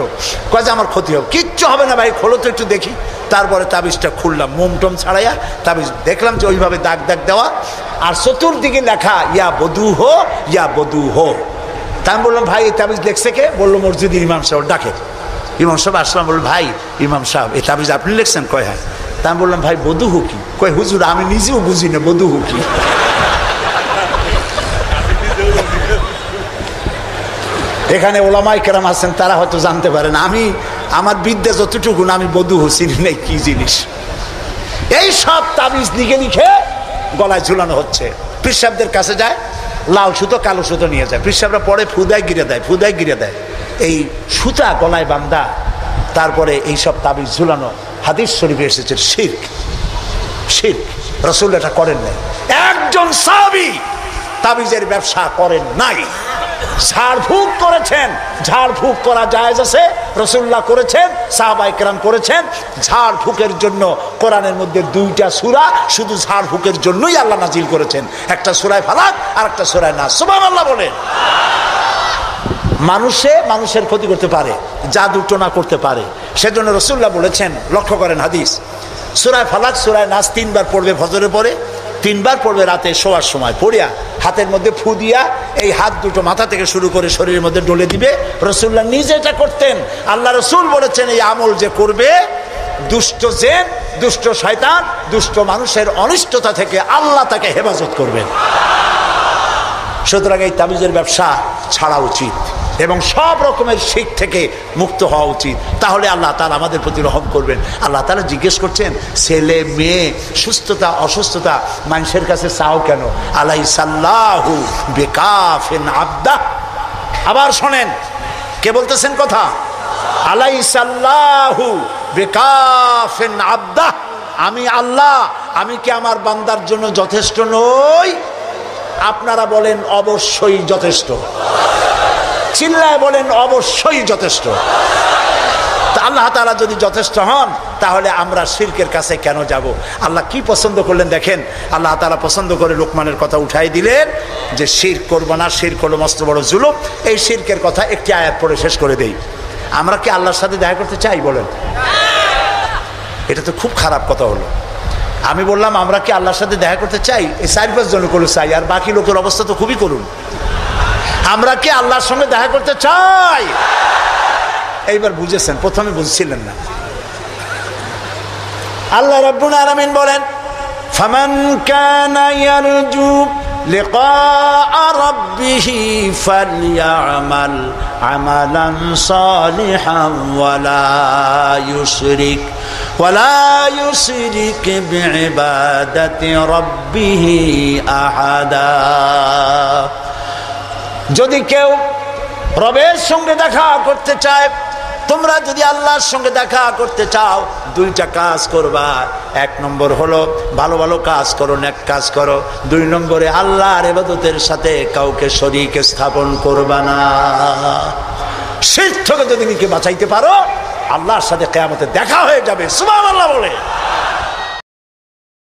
কয় যে আমার ক্ষতি হবে। কিচ্ছু হবে না ভাই, খোলো তো একটু দেখি। তারপরে তাবিজটা খুললাম, মোমটম ছাড়াইয়া তাবিজ দেখলাম যে ওইভাবে দাগ দাগ দেওয়া, আর চতুর্দিকে লেখা ইয়া বধূ হো, ইয়া বধূ হো। তা আমি বললাম ভাই এই তাবিজ লিখছে কে? বললো মসজিদের ইমাম সাহেব। ডাকে ইমাম সাহেব আসলাম, বলল ভাই ইমাম সাহেব এই তাবিজ আপনি লিখছেন? কয় হ্যাঁ। তা আমি বললাম ভাই বধূ হো কি? কয় হুজুর আমি নিজেও বুঝি না বধূ হো কি। এখানে ওলামায়ে কেরাম আছেন, তারা হয়তো জানতে পারেন, আমি আমার বিদ্যা যতটুকু না, আমি বধূ হো চিনি নাই কি জিনিস। এই সব তাবিজ লিখে লিখে গলায় ঝুলানো হচ্ছে। পীর সাহেবদের কাছে যায়, লাল সুতো কালো সুতো নিয়ে যায়, পীর সাহেবরা পরে ফুদায় গিরে দেয়, ফুদায় গিরে দেয়। এই সুতা গলায় বান্ধা, তারপরে এই সব তাবিজ ঝুলানো। হাদিস শরীফে এসেছে শিরক, শিরক। রাসূল এটা করেন নাই। একজন সাহাবী তাবিজের ব্যবসা করেন নাই। ঝাড়ফুঁক করেছেন, ঝাড়ফুঁক করা জায়েজ আছে, রাসূলুল্লাহ করেছেন, সাহাবায়ে কেরাম করেছেন। ঝাড়ফুঁকের জন্য কোরআনের মধ্যে 2টা সূরা শুধু ঝাড়ফুঁকের জন্যই আল্লাহ নাজিল করেছেন, একটা সূরায়ে ফালাক আর একটা সূরায়ে নাস। সুবহানাল্লাহ বলেন। মানুষের ক্ষতি করতে পারে, জাদু টোনা করতে পারে, সেজন্য রাসূলুল্লাহ বলেছেন, লক্ষ্য করেন হাদিস, সূরায়ে ফালাক সূরায়ে নাস 3 বার পড়বে ফজরের পরে, 3 বার পড়বে রাতে শোয়ার সময়। পড়িয়া হাতের মধ্যে ফু দিয়া এই হাত দুটো মাথা থেকে শুরু করে শরীরের মধ্যে ডলে দিবে। রাসূলুল্লাহ নিজে এটা করতেন। আল্লাহ রাসূল বলেছেন এই আমল যে করবে, দুষ্ট জিন, দুষ্ট শয়তান, দুষ্ট মানুষের অনিষ্টতা থেকে আল্লাহ তাকে হেফাজত করবেন। সুতরাং এই তাবিজের ব্যবসা ছাড়া উচিত এবং সব রকমের শিরক থেকে মুক্ত হওয়া উচিত। তাহলে আল্লাহ তাআলা আমাদের প্রতি রহম করবেন। আল্লাহ তাআলা জিজ্ঞেস করছেন, ছেলে মেয়ে সুস্থতা অসুস্থতা মানুষের কাছে চাও কেন? আলাইসাল্লাহু বিকাফিন আবদা। আবার শোনেন, কে বলতেছেন কথা? আলাইসাল্লাহু বিকাফিন আবদা। আমি আল্লাহ, আমি কি আমার বান্দার জন্য যথেষ্ট নই? আপনারা বলেন অবশ্যই যথেষ্ট। চিল্লায় বলেন অবশ্যই যথেষ্ট। তা আল্লাহ তাআলা যদি যথেষ্ট হন, তাহলে আমরা শিরকের কাছে কেন যাব? আল্লাহ কি পছন্দ করলেন দেখেন। আল্লাহ তাআলা পছন্দ করে লোকমানের কথা উঠাই দিলেন যে শিরক করবো না, শিরক হলো মস্ত বড় জুলুম। এই শিরকের কথা একটি আয়াত পড়ে শেষ করে দেই। আমরা কি আল্লাহর সাথে দেখা করতে চাই? বলেন। এটা তো খুব খারাপ কথা হলো। আমি বললাম আমরা কি আল্লাহর সাথে দেখা করতে চাই? এই 4-5 জন করলো চাই, আর বাকি লোকের অবস্থা তো খুবই করুন। আমরা কি আল্লাহর সঙ্গে দেখা করতে চাই? এইবার বুঝেছেন, প্রথমে বুঝছিলেন না। আল্লাহ রাব্বুল আলামিন বলেন, ফামান কানা ইয়ারজু লিকা রাব্বিহি ফালইআমাল আমালান সালিহান ওয়ালা ইউশরিক বিইবাদাতি রাব্বিহি আহাদা। যদি কেউ রবের সঙ্গে দেখা করতে চায়, তোমরা যদি আল্লাহর সঙ্গে দেখা করতে চাও, 2টা কাজ করবা। 1 নম্বর হলো ভালো ভালো কাজ করো, নেক কাজ করো। 2 নম্বরে আল্লাহর ইবাদতের সাথে কাউকে শরীক স্থাপন করবা না। শিরক থেকে যদি নিজেকে বাঁচাইতে পারো, আল্লাহর সাথে কিয়ামতে দেখা হয়ে যাবে। সুবহানাল্লাহ বলে।